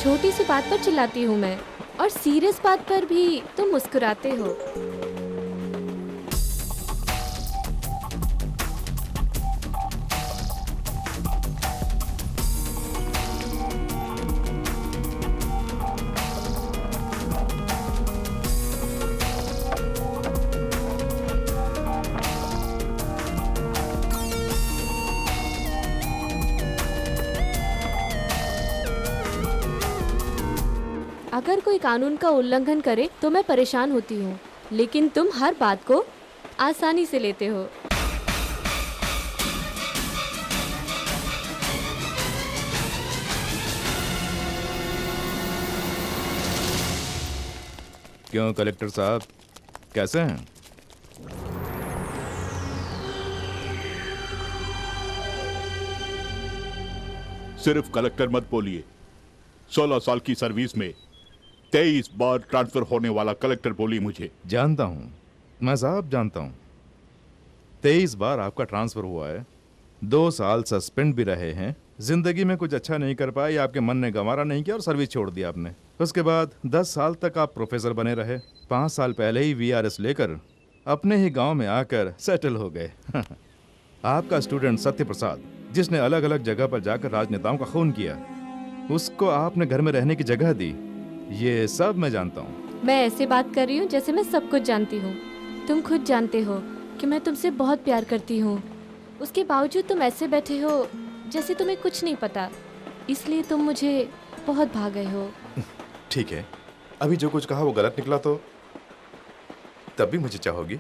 छोटी सी बात पर चिल्लाती हूँ मैं, और सीरियस बात पर भी तुम मुस्कुराते हो। अगर कोई कानून का उल्लंघन करे तो मैं परेशान होती हूँ, लेकिन तुम हर बात को आसानी से लेते हो। क्यों कलेक्टर साहब, कैसे हैं? सिर्फ कलेक्टर मत बोलिए। 16 साल की सर्विस में 23 बार ट्रांसफर होने वाला कलेक्टर बोली मुझे। जानता हूं, मैं साहब जानता हूं। 23 बार आपका ट्रांसफर हुआ है, 2 साल सस्पेंड भी रहे हैं, जिंदगी में कुछ अच्छा नहीं कर पाए, आपके मन ने गंवारा नहीं किया और सर्विस छोड़ दिया आपने। उसके बाद 10 साल तक आप प्रोफेसर बने रहे, 5 साल पहले ही VRS लेकर अपने ही गांव में आकर सेटल हो गए। आपका स्टूडेंट सत्य प्रसाद, जिसने अलग अलग जगह पर जाकर राजनेताओं का खून किया, उसको आपने घर में रहने की जगह दी, ये सब मैं जानता हूँ। मैं ऐसे बात कर रही हूँ जैसे मैं सब कुछ जानती हूँ। तुम खुद जानते हो कि मैं तुमसे बहुत प्यार करती हूँ, उसके बावजूद तुम ऐसे बैठे हो जैसे तुम्हें कुछ नहीं पता, इसलिए तुम मुझे बहुत भा गए हो। ठीक है, अभी जो कुछ कहा वो गलत निकला तो तब भी मुझे चाहोगी?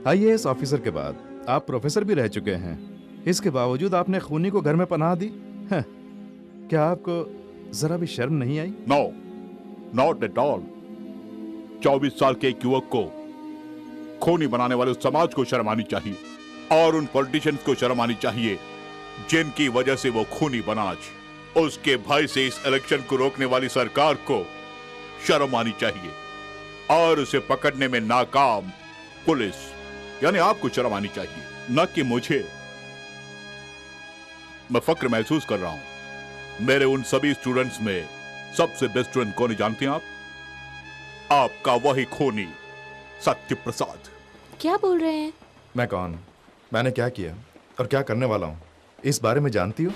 IAS ऑफिसर के बाद आप प्रोफेसर भी रह चुके हैं, इसके बावजूद आपने खूनी को घर में पनाह दी है। क्या आपको जरा भी शर्म नहीं आई? No, not at all. 24 साल के एक युवक को खूनी बनाने वाले उस समाज को शर्म आनी चाहिए, और उन पॉलिटिशियंस को शर्म आनी चाहिए जिनकी वजह से वो खूनी बना। आज उसके भय से इस इलेक्शन को रोकने वाली सरकार को शर्म आनी चाहिए, और उसे पकड़ने में नाकाम पुलिस यानी आपको शर्म आनी चाहिए, न कि मुझे। मैं फक्र महसूस कर रहा हूं। मेरे उन सभी स्टूडेंट्स में सबसे बेस्ट स्टूडेंट कौन है जानते हैं आप? आपका वही खूनी सत्य प्रसाद। क्या बोल रहे हैं? मैं कौन, मैंने क्या किया और क्या करने वाला हूं, इस बारे में जानती हो?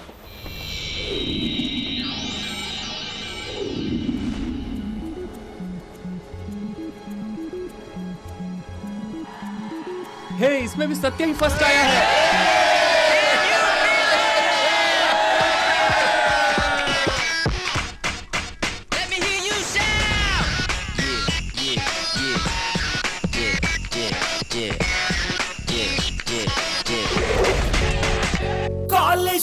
हे, इसमें भी सत्य ही फर्स्ट आया है।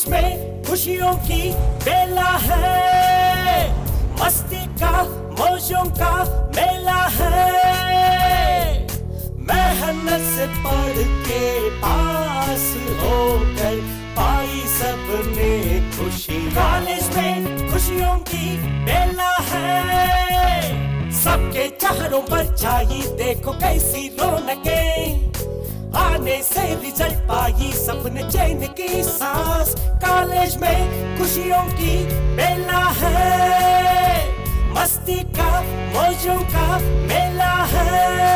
कॉलेज में खुशियों की बेला है, मस्ती का मौजों का मेला है, मेहनत से पढ़ के पास होकर पाई सबने खुशी। कॉलेज में खुशियों की बेला है, सबके चेहरों पर छाई देखो कैसी रौनकें, आने से रिजल्ट पाई सबने चैन की सांस। कॉलेज में खुशियों की बेला है, मस्ती का मौजों का मेला है।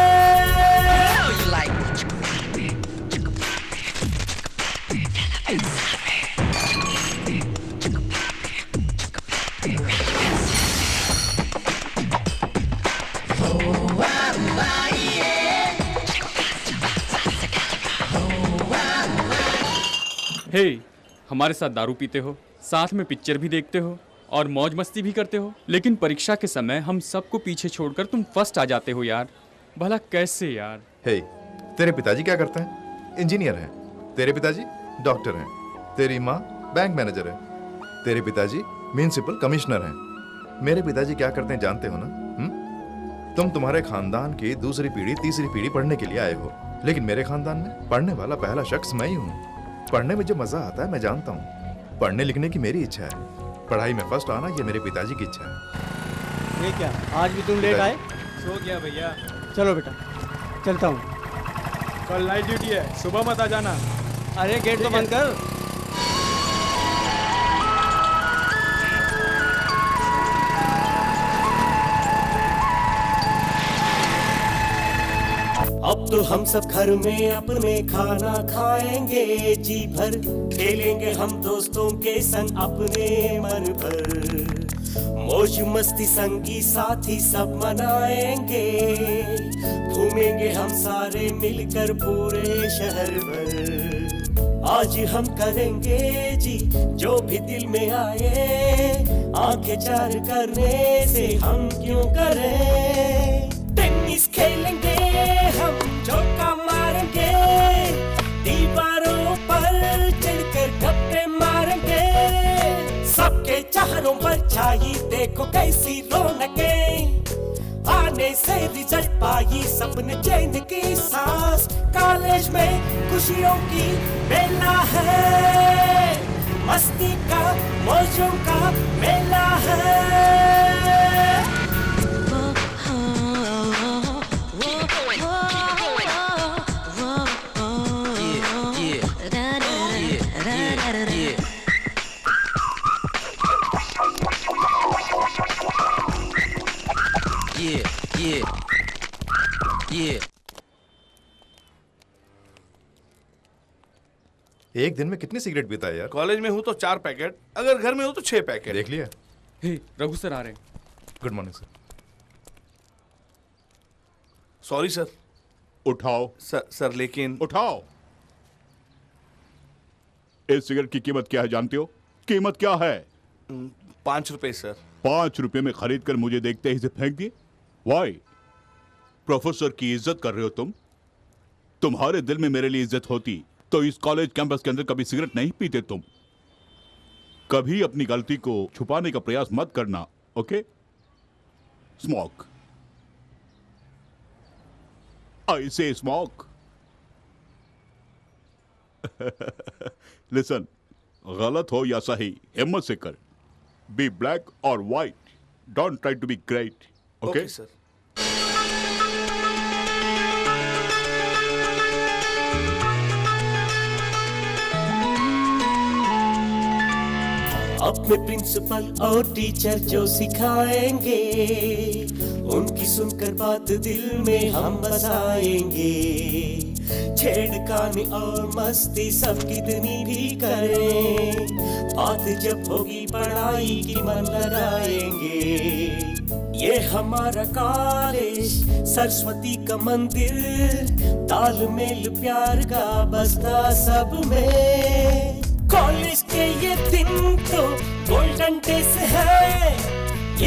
हे, हमारे साथ दारू पीते हो, साथ में पिक्चर भी देखते हो और मौज मस्ती भी करते हो, लेकिन परीक्षा के समय हम सबको पीछे छोड़कर तुम फर्स्ट आ जाते हो यार। भला कैसे यार? हे, तेरे पिताजी क्या करते हैं? इंजीनियर हैं। तेरे पिताजी डॉक्टर हैं। तेरी माँ बैंक मैनेजर है। तेरे पिताजी म्युनिसिपल कमिश्नर हैं। मेरे पिताजी क्या करते हैं जानते हो ना? तुम तुम्हारे खानदान की दूसरी पीढ़ी तीसरी पीढ़ी पढ़ने के लिए आए हो, लेकिन मेरे खानदान में पढ़ने वाला पहला शख्स मैं ही हूँ। पढ़ने में जो मजा आता है मैं जानता हूँ। पढ़ने लिखने की मेरी इच्छा है, पढ़ाई में फर्स्ट आना ये मेरे पिताजी की इच्छा है। ये क्या, आज भी तुम लेट आए? सो गया भैया। चलो बेटा, चलता हूँ। कल नाइट ड्यूटी है, सुबह मत आ जाना। अरे गेट तो बंद कर। अब तो हम सब घर में अपने खाना खाएंगे, जी भर खेलेंगे हम दोस्तों के संग अपने मन भर, मौज मस्ती संगी साथी सब मनाएंगे, घूमेंगे हम सारे मिलकर पूरे शहर भर। आज हम करेंगे जी जो भी दिल में आए, आंखें चार करने से हम क्यों करें। टेनिस खेलेंगे हम, चौका मारेंगे, दीवारों पर चढ़कर गप्पे मारेंगे, सबके चेहरों पर छाई देखो कैसी रौनकें, आने से रिजल्ट पाई सबने चैन की सांस। कॉलेज में खुशियों की बेला है, मस्ती का मौजों का मेला है। एक दिन में कितनी सिगरेट पीता है यार? कॉलेज में हूँ तो 4 पैकेट, अगर घर में हूँ तो 6 पैकेट। देख लिया? हे, रघु सर आ रहे हैं। Good morning sir. Sorry sir. उठाओ। सर लेकिन। उठाओ। इस सिगरेट की कीमत क्या है जानते हो? कीमत क्या है? 5 रुपए सर। 5 रुपए में खरीद कर मुझे देखते ही इसे फेंक दिए? वाई? प्रोफेसर की इज्जत कर रहे हो तुम? तुम्हारे दिल में मेरे लिए इज्जत होती तो इस कॉलेज कैंपस के अंदर कभी सिगरेट नहीं पीते तुम। कभी अपनी गलती को छुपाने का प्रयास मत करना, ओके? स्मोक। आई से स्मोक। लिसन, गलत हो या सही हिम्मत से कर। बी ब्लैक और white, don't try to be great, okay sir. अपने प्रिंसिपल और टीचर जो सिखाएंगे, उनकी सुनकर बात दिल में हम बसाएंगे, छेड़खानी और मस्ती सब कितनी भी करें, बात जब होगी पढ़ाई की मन लगाएंगे। ये हमारा कॉलेज सरस्वती का मंदिर, तालमेल प्यार का बसता सब में। कॉलेज के ये दिन तो गोल्डन डेज है,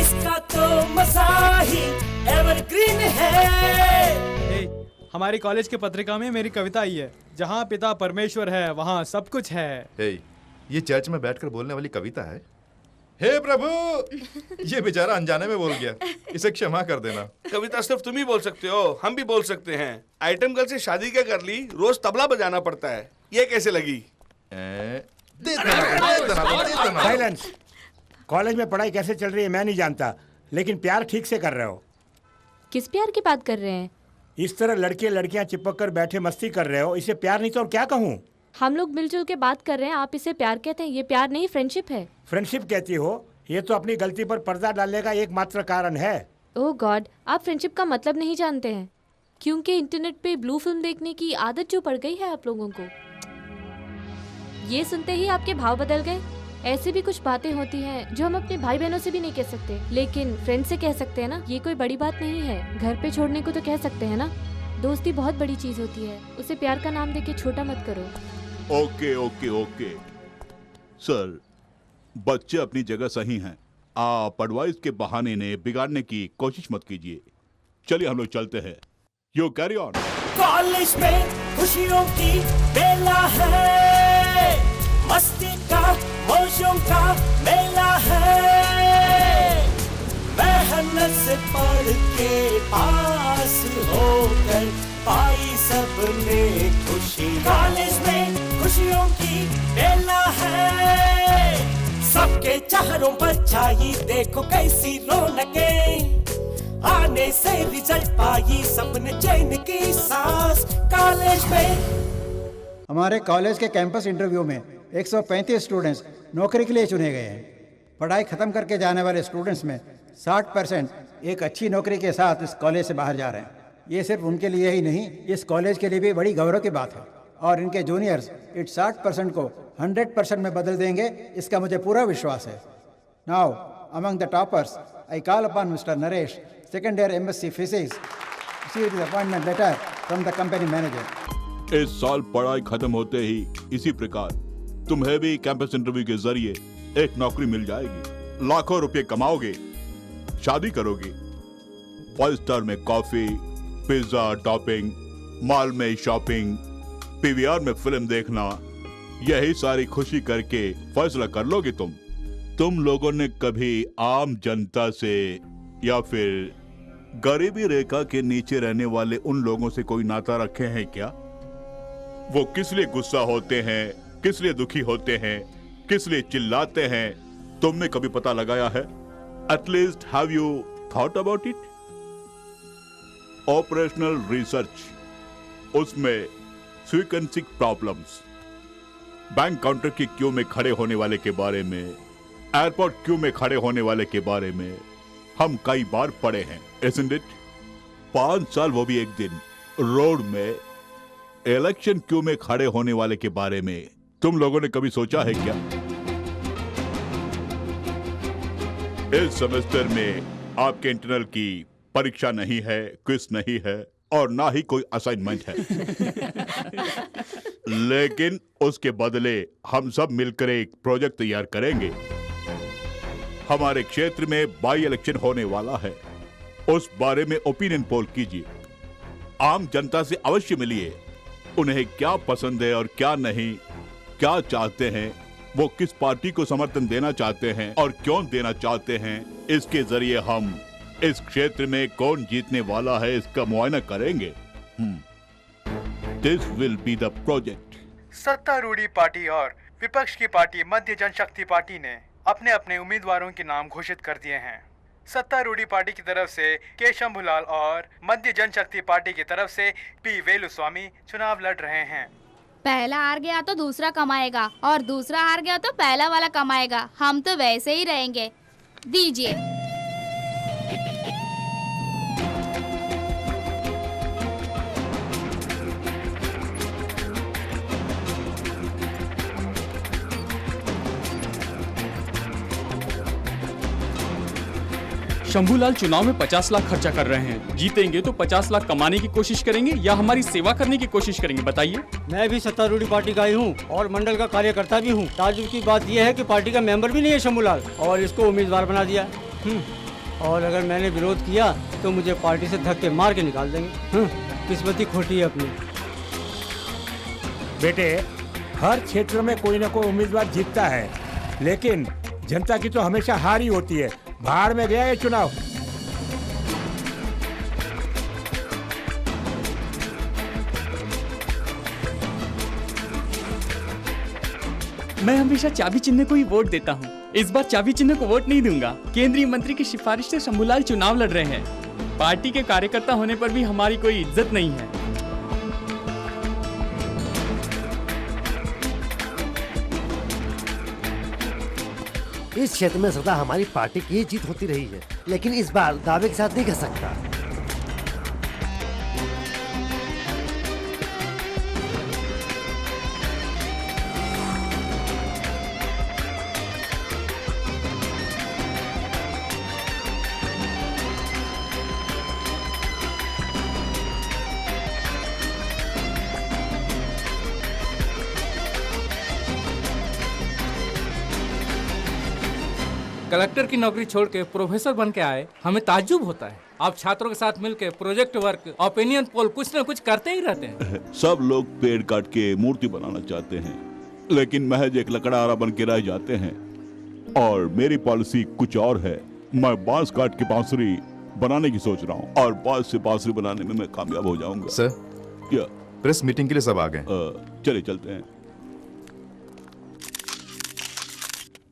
इसका तो मजा ही एवरग्रीन है। हमारी कॉलेज के पत्रिका में मेरी कविता आई है, जहाँ पिता परमेश्वर है वहाँ सब कुछ है। हे, ये चर्च में बैठकर बोलने वाली कविता है। हे प्रभु, ये बेचारा अनजाने में बोल गया, इसे क्षमा कर देना। कविता सिर्फ तुम ही बोल सकते हो, हम भी बोल सकते हैं। आइटम गर्ल से शादी क्या कर ली, रोज तबला बजाना पड़ता है, ये कैसे लगी? साइलेंस। कॉलेज में पढ़ाई कैसे चल रही है मैं नहीं जानता, लेकिन प्यार ठीक से कर रहे हो। किस प्यार की बात कर रहे हैं? इस तरह लड़के लड़कियां चिपक कर बैठे मस्ती कर रहे हो, इसे प्यार नहीं तो और क्या कहूँ? हम लोग मिलजुल के बात कर रहे हैं, आप इसे प्यार कहते हैं? ये प्यार नहीं, फ्रेंडशिप है। फ्रेंडशिप कहती हो? ये तो अपनी गलती पर पर्दा डालने का एकमात्र कारण है। ओह गॉड, आप फ्रेंडशिप का मतलब नहीं जानते हैं, क्योंकि इंटरनेट पे ब्लू फिल्म देखने की आदत जो पड़ गई है आप लोगों को। ये सुनते ही आपके भाव बदल गए। ऐसी भी कुछ बातें होती हैं जो हम अपने भाई बहनों से भी नहीं कह सकते, लेकिन फ्रेंड से कह सकते हैं ना। ये कोई बड़ी बात नहीं है, घर पे छोड़ने को तो कह सकते हैं ना। दोस्ती बहुत बड़ी चीज होती है, उसे प्यार का नाम देके छोटा मत करो। ओके ओके ओके सर, बच्चे अपनी जगह सही हैं। आप एडवाइस के बहाने ने बिगाड़ने की कोशिश मत कीजिए। चलिए हम लोग चलते हैं। You carry on. कॉलेज में खुशियों की बेला है, मस्ती का मौजों का मेला है, मेहनत से पढ़ के पास होकर पाई सबने खुशी। कॉलेज में खुशियों की बेला है, सबके चेहरों पर छाई देखो कैसी रौनकें, आने से रिजल्ट पाई सबने चैन की सांस। कॉलेज में हमारे कॉलेज के कैंपस इंटरव्यू में 135 स्टूडेंट्स नौकरी के लिए चुने गए हैं। पढ़ाई खत्म करके जाने वाले स्टूडेंट्स में 60% एक अच्छी नौकरी के साथ इस कॉलेज से बाहर जा रहे हैं। ये सिर्फ उनके लिए ही नहीं, इस कॉलेज के लिए भी बड़ी गौरव की बात है। और इनके जूनियर्स इस 60% को 100% में बदल देंगे, इसका मुझे पूरा विश्वास है। Now among the toppers I call upon mister Naresh, second year MSc physics, receive the appointment letter from the company manager. इस साल पढ़ाई खत्म होते ही इसी प्रकार तुम्हें भी कैंपस इंटरव्यू के जरिए एक नौकरी मिल जाएगी। लाखों रुपए कमाओगे, शादी करोगे, 5 स्टार में कॉफी, पिज्जा टॉपिंग, मॉल में शॉपिंग, PVR में फिल्म देखना, यही सारी खुशी करके फैसला कर लोगे तुम लोगों ने कभी आम जनता से या फिर गरीबी रेखा के नीचे रहने वाले उन लोगों से कोई नाता रखे हैं क्या? वो किस लिए गुस्सा होते हैं, किस लिए दुखी होते हैं, किस लिए चिल्लाते हैं, तुमने कभी पता लगाया है? At least have you thought about it? Operational research, उसमें सीक्वेंसिंग प्रॉब्लम्स, बैंक काउंटर की क्यू में खड़े होने वाले के बारे में, एयरपोर्ट क्यू में खड़े होने वाले के बारे में हम कई बार पढ़े हैं, isn't it? 5 साल वो भी एक दिन रोड में इलेक्शन क्यू में खड़े होने वाले के बारे में तुम लोगों ने कभी सोचा है क्या? इस सेमेस्टर में आपके इंटरनल की परीक्षा नहीं है, क्विज नहीं है और ना ही कोई असाइनमेंट है। लेकिन उसके बदले हम सब मिलकर एक प्रोजेक्ट तैयार करेंगे। हमारे क्षेत्र में बाई इलेक्शन होने वाला है, उस बारे में ओपिनियन पोल कीजिए। आम जनता से अवश्य मिलिए, उन्हें क्या पसंद है और क्या नहीं, क्या चाहते हैं, वो किस पार्टी को समर्थन देना चाहते हैं और क्यों देना चाहते हैं। इसके जरिए हम इस क्षेत्र में कौन जीतने वाला है इसका मुआयना करेंगे। This will be the project. सत्तारूढ़ी पार्टी और विपक्ष की पार्टी मध्य जनशक्ति पार्टी ने अपने अपने उम्मीदवारों के नाम घोषित कर दिए हैं। सत्तारूढ़ी पार्टी की तरफ से के शंभूलाल और मध्य जनशक्ति पार्टी की तरफ से पी वेलुस्वामी चुनाव लड़ रहे हैं। पहला हार गया तो दूसरा कमाएगा और दूसरा हार गया तो पहला वाला कमाएगा। हम तो वैसे ही रहेंगे। दीजिए। शंभूलाल चुनाव में 50 लाख खर्चा कर रहे हैं। जीतेंगे तो 50 लाख कमाने की कोशिश करेंगे या हमारी सेवा करने की कोशिश करेंगे, बताइए। मैं भी सत्तारूढ़ी पार्टी का ही हूँ और मंडल का कार्यकर्ता भी हूँ। ताजुब की बात यह है कि पार्टी का मेंबर भी नहीं है शंभूलाल और इसको उम्मीदवार बना दिया। और अगर मैंने विरोध किया तो मुझे पार्टी से धक्के मार के निकाल देंगे। किस्मत ही खोटी है अपनी। बेटे, हर क्षेत्र में कोई ना कोई उम्मीदवार जीतता है, लेकिन जनता की तो हमेशा हार ही होती है। भाड़ में गया ये चुनाव। मैं हमेशा चाबी चिन्ह को ही वोट देता हूँ। इस बार चाबी चिन्ह को वोट नहीं दूंगा। केंद्रीय मंत्री की सिफारिश से शंभूलाल चुनाव लड़ रहे हैं। पार्टी के कार्यकर्ता होने पर भी हमारी कोई इज्जत नहीं है। इस क्षेत्र में सदा हमारी पार्टी की जीत होती रही है, लेकिन इस बार दावे के साथ नहीं कह सकता। कलेक्टर की नौकरी छोड़ के प्रोफेसर बन के आए, हमें ताज्जुब होता है। आप छात्रों के साथ मिलकर प्रोजेक्ट वर्क, ओपिनियन पोल कुछ न कुछ करते ही रहते हैं। सब लोग पेड़ काट के मूर्ति बनाना चाहते हैं, लेकिन महज एक लकड़हारा बन के रह जाते हैं। और मेरी पॉलिसी कुछ और है। मैं बांस काट के बांसुरी बनाने की सोच रहा हूँ, और बांस से बांसुरी बनाने में मैं कामयाब हो जाऊंगा। सर, क्या प्रेस मीटिंग के लिए सब आ गए? चलिए चलते हैं।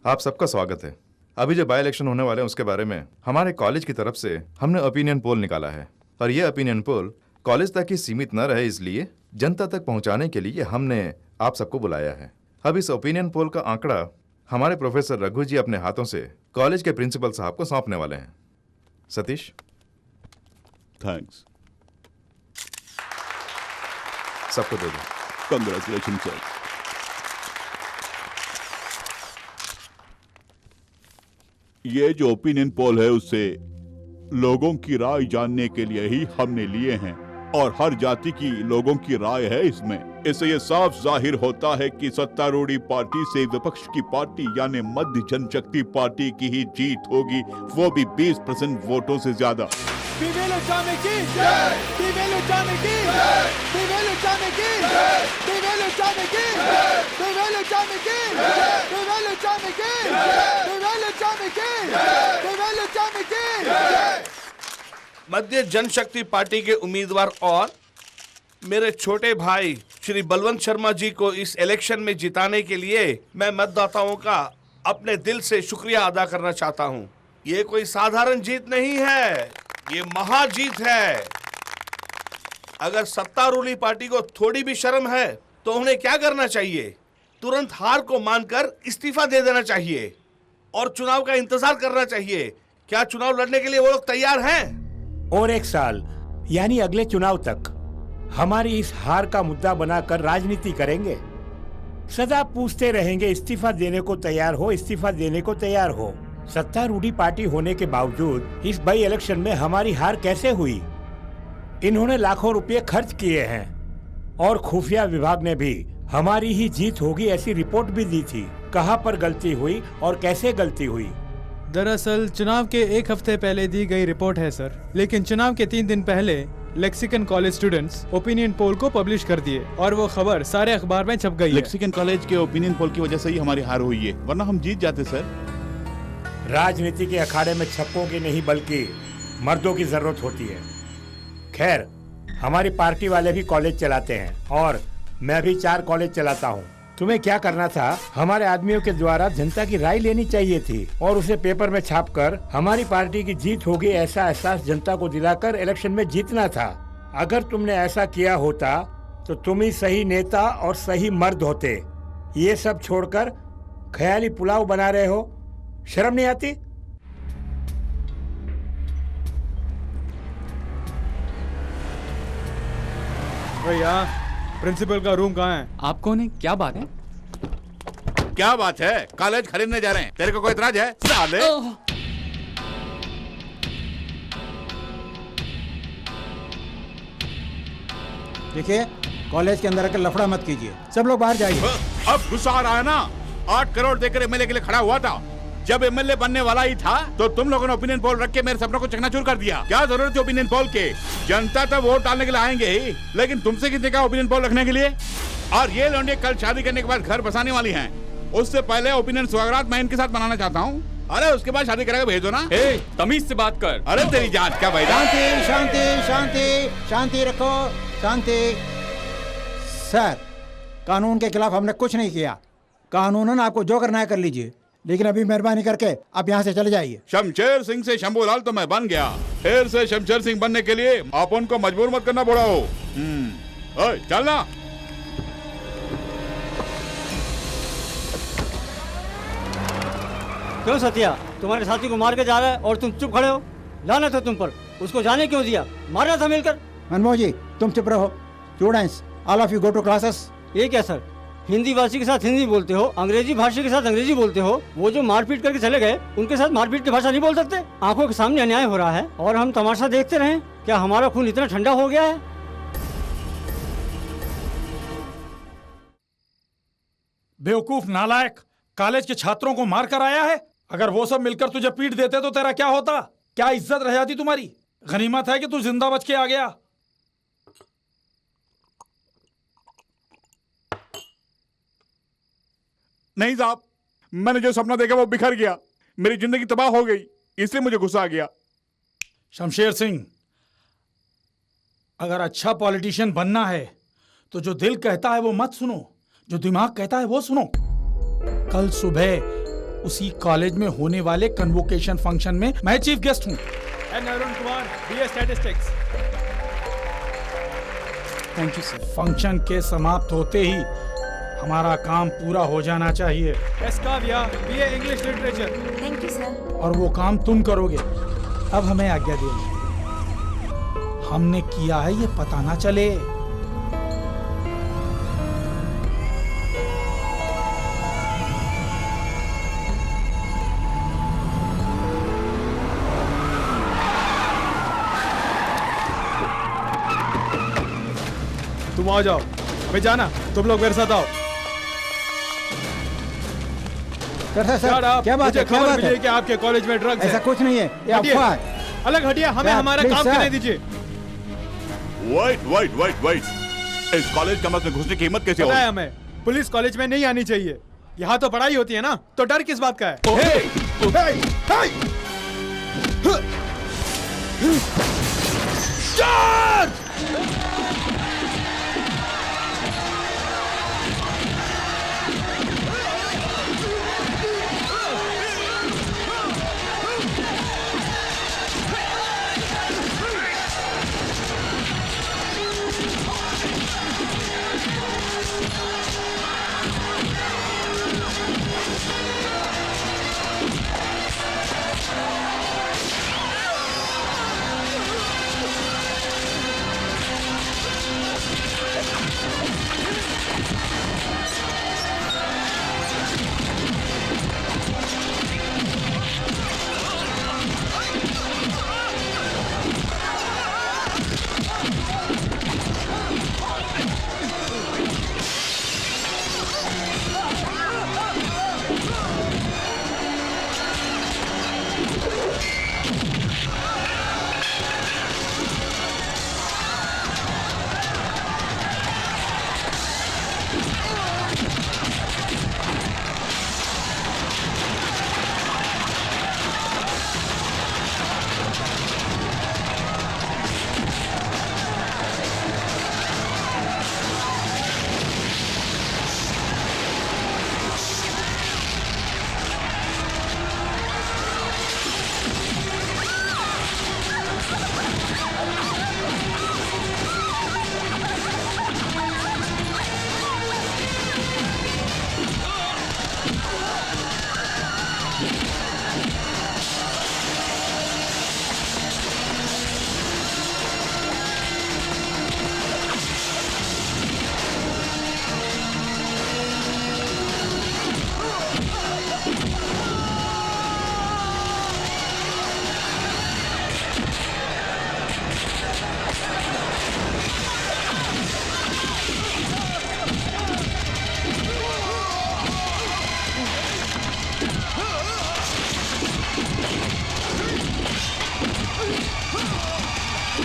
आप सबका स्वागत है। अभी जो बाय इलेक्शन होने वाले हैं उसके बारे में हमारे कॉलेज की तरफ से हमने ओपिनियन पोल निकाला है, और ये ओपिनियन पोल कॉलेज तक ही सीमित न रहे, इसलिए जनता तक पहुंचाने के लिए हमने आप सबको बुलाया है। अब इस ओपिनियन पोल का आंकड़ा हमारे प्रोफेसर रघु जी अपने हाथों से कॉलेज के प्रिंसिपल साहब को सौंपने वाले हैं। सतीश, थैंक्स। सबको दे दो। Congratulation sir. ये जो ओपिनियन पोल है उससे लोगों की राय जानने के लिए ही हमने लिए हैं, और हर जाति की लोगों की राय है इसमें। इससे ये साफ जाहिर होता है कि सत्तारूढ़ी पार्टी से विपक्ष की पार्टी यानी मध्य जनशक्ति पार्टी की ही जीत होगी, वो भी 20% वोटों से ज्यादा। मध्य जनशक्ति पार्टी के उम्मीदवार और मेरे छोटे भाई श्री बलवंत शर्मा जी को इस इलेक्शन में जिताने के लिए मैं मतदाताओं का अपने दिल से शुक्रिया अदा करना चाहता हूं। ये कोई साधारण जीत नहीं है, ये महाजीत है। अगर सत्तारूढ़ी पार्टी को थोड़ी भी शर्म है तो उन्हें क्या करना चाहिए? तुरंत हार को मानकर इस्तीफा दे देना चाहिए और चुनाव का इंतजार करना चाहिए। क्या चुनाव लड़ने के लिए वो लोग तैयार हैं? और एक साल यानी अगले चुनाव तक हमारी इस हार का मुद्दा बनाकर राजनीति करेंगे। सदा पूछते रहेंगे इस्तीफा देने को तैयार हो, इस्तीफा देने को तैयार हो। सत्तारूढ़ी पार्टी होने के बावजूद इस बाई इलेक्शन में हमारी हार कैसे हुई? इन्होंने लाखों रुपए खर्च किए हैं और खुफिया विभाग ने भी हमारी ही जीत होगी ऐसी रिपोर्ट भी दी थी। कहां पर गलती हुई और कैसे गलती हुई? दरअसल चुनाव के एक हफ्ते पहले दी गई रिपोर्ट है सर, लेकिन चुनाव के 3 दिन पहले lexicon college students opinion poll को पब्लिश कर दिए और वो खबर सारे अखबार में छप गई। लेक्सिकन कॉलेज के ओपिनियन पोल की वजह से ही हमारी हार हुई है, वरना हम जीत जाते सर। राजनीति के अखाड़े में छप्पों की नहीं बल्कि मर्दों की जरूरत होती है। खैर, हमारी पार्टी वाले भी कॉलेज चलाते हैं और मैं भी 4 कॉलेज चलाता हूँ। तुम्हें क्या करना था? हमारे आदमियों के द्वारा जनता की राय लेनी चाहिए थी और उसे पेपर में छापकर हमारी पार्टी की जीत होगी ऐसा एहसास जनता को दिलाकर इलेक्शन में जीतना था। अगर तुमने ऐसा किया होता तो तुम ही सही नेता और सही मर्द होते। ये सब छोड़कर ख्याली पुलाव बना रहे हो, शर्म नहीं आती? भैया, प्रिंसिपल का रूम कहाँ है? आप कौन है? क्या बात है? क्या बात है? कॉलेज खरीदने जा रहे हैं, तेरे को कोई इतराज है? साले! देखिए, कॉलेज के अंदर आकर लफड़ा मत कीजिए, सब लोग बाहर जाइए। अब गुस्सा आ रहा है ना? 8 करोड़ देकर एमएलए के लिए खड़ा हुआ था। जब एमएलए बनने वाला ही था तो तुम लोगों ने ओपिनियन पोल रख के मेरे सपनों को चकनाचूर कर दिया। क्या जरूरत है ओपिनियन पोल के? जनता तो वोट डालने के लिए आएंगे ही, लेकिन तुमसे कितने का ओपिनियन पोल रखने के लिए? और ये लौंडे कल शादी करने के बाद घर बसाने वाली हैं। उससे पहले ओपिनियन स्वागत मैं इनके साथ मनाना चाहता हूँ। अरे उसके बाद शादी करेगा भेजो ना। तमीज से बात कर। अरे तेरी जांच क्या भाई? शांति शांति शांति शांति रखो, शांति। सर, कानून के खिलाफ हमने कुछ नहीं किया। कानूनन आपको जो करना है कर लीजिए, लेकिन अभी मेहरबानी करके आप यहाँ से चले जाइए। शमशेर सिंह से शंभूलाल तो मैं बन गया, फिर से शमशेर सिंह बनने के लिए आप उनको मजबूर मत करना बुढ़ा हो। चलना। क्यों सत्या, तुम्हारे साथी को मार के जा रहा है और तुम चुप खड़े हो? लानत है तुम पर, उसको जाने क्यों दिया? मारना था मिलकर। मनमोहन जी तुम चुप रहो। Students, all of you go to classes. ये क्या सर, हिंदी भाषी के साथ हिंदी बोलते हो, अंग्रेजी भाषी के साथ अंग्रेजी बोलते हो। वो जो मारपीट करके चले गए, उनके साथ मारपीट की भाषा नहीं बोल सकते? आंखों के सामने अन्याय हो रहा है और हम तमाशा देखते रहे? क्या हमारा खून इतना ठंडा हो गया है? बेवकूफ नालायक, कॉलेज के छात्रों को मार कर आया है। अगर वो सब मिलकर तुझे पीट देते तो तेरा क्या होता? क्या इज्जत रह जाती तुम्हारी? गनीमत है कि तू जिंदा बच के आ गया। नहीं साहब, मैंने जो सपना देखा वो बिखर गया, मेरी जिंदगी तबाह हो गई, इसलिए मुझे गुस्सा आ गया। शमशेर सिंह, अगर अच्छा पॉलिटिशियन बनना है तो जो दिल कहता है वो मत सुनो, जो दिमाग कहता है वो सुनो। कल सुबह उसी कॉलेज में होने वाले कन्वोकेशन फंक्शन में मैं चीफ गेस्ट हूँ। Arun Kumar, BA statistics. Thank you sir. Function के समाप्त होते ही हमारा काम पूरा हो जाना चाहिए। S Kavya, BA English literature. Thank you sir. और वो काम तुम करोगे। अब हमें आज्ञा दीजिए। हमने किया है ये पता ना चले। तुम आ जाओ, मैं जाना, तुम लोग मेरे साथ आओ। सर, क्या बात है? खबर मिली है कि आपके कॉलेज में ड्रग्स है। ऐसा कुछ नहीं है, ये अफवाह है। अलग हटिए, हमें हमारा काम करने दीजिए। वेट, इस कॉलेज कमरे में घुसने की हिम्मत कैसे हो? पता है हमें, पुलिस कॉलेज में नहीं आनी चाहिए। यहाँ तो पढ़ाई होती है ना, तो डर किस बात का है?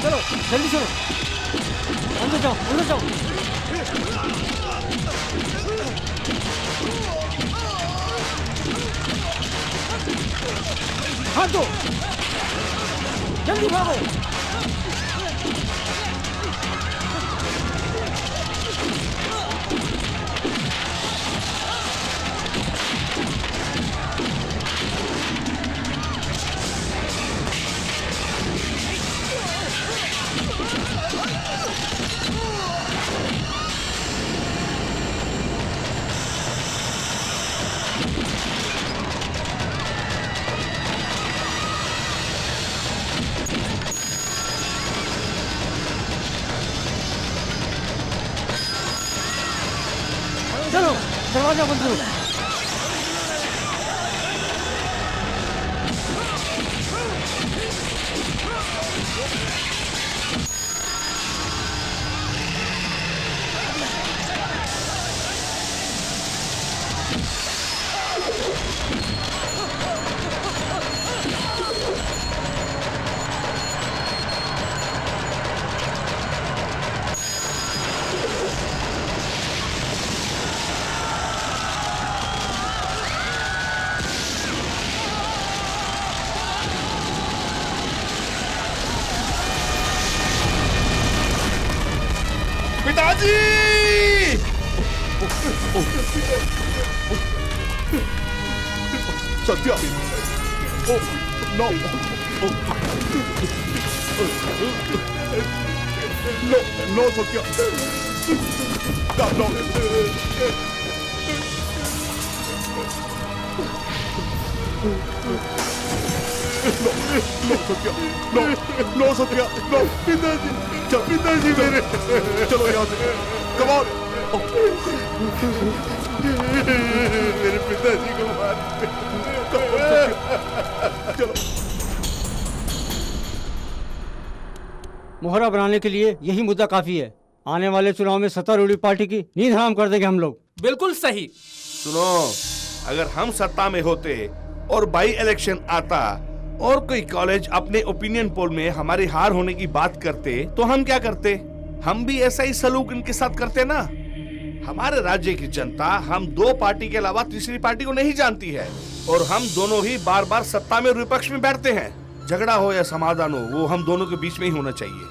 चलो जल्दी चलो, अंदर जाओ, अंदर जाओ। हाथ दो, जल्दी भागो। चलो दरवाजा बंद करो। पिताजी! Satya! No! No Satya! No! No Satya! No Satya! No! पिताजी! पिताजी मेरे! चलो यहाँ से! Come on! मेरे पिताजी को मार! चलो! मोहरा बनाने के लिए यही मुद्दा काफी है। आने वाले चुनाव में सत्तारूढ़ी पार्टी की नींद हराम कर देंगे हम लोग। बिल्कुल सही। सुनो, अगर हम सत्ता में होते और बाई इलेक्शन आता और कोई कॉलेज अपने ओपिनियन पोल में हमारी हार होने की बात करते तो हम क्या करते? हम भी ऐसा ही सलूक इनके साथ करते ना। हमारे राज्य की जनता हम दो पार्टी के अलावा तीसरी पार्टी को नहीं जानती है और हम दोनों ही बार बार सत्ता में और विपक्ष में बैठते हैं। झगड़ा हो या समाधान हो, वो हम दोनों के बीच में ही होना चाहिए।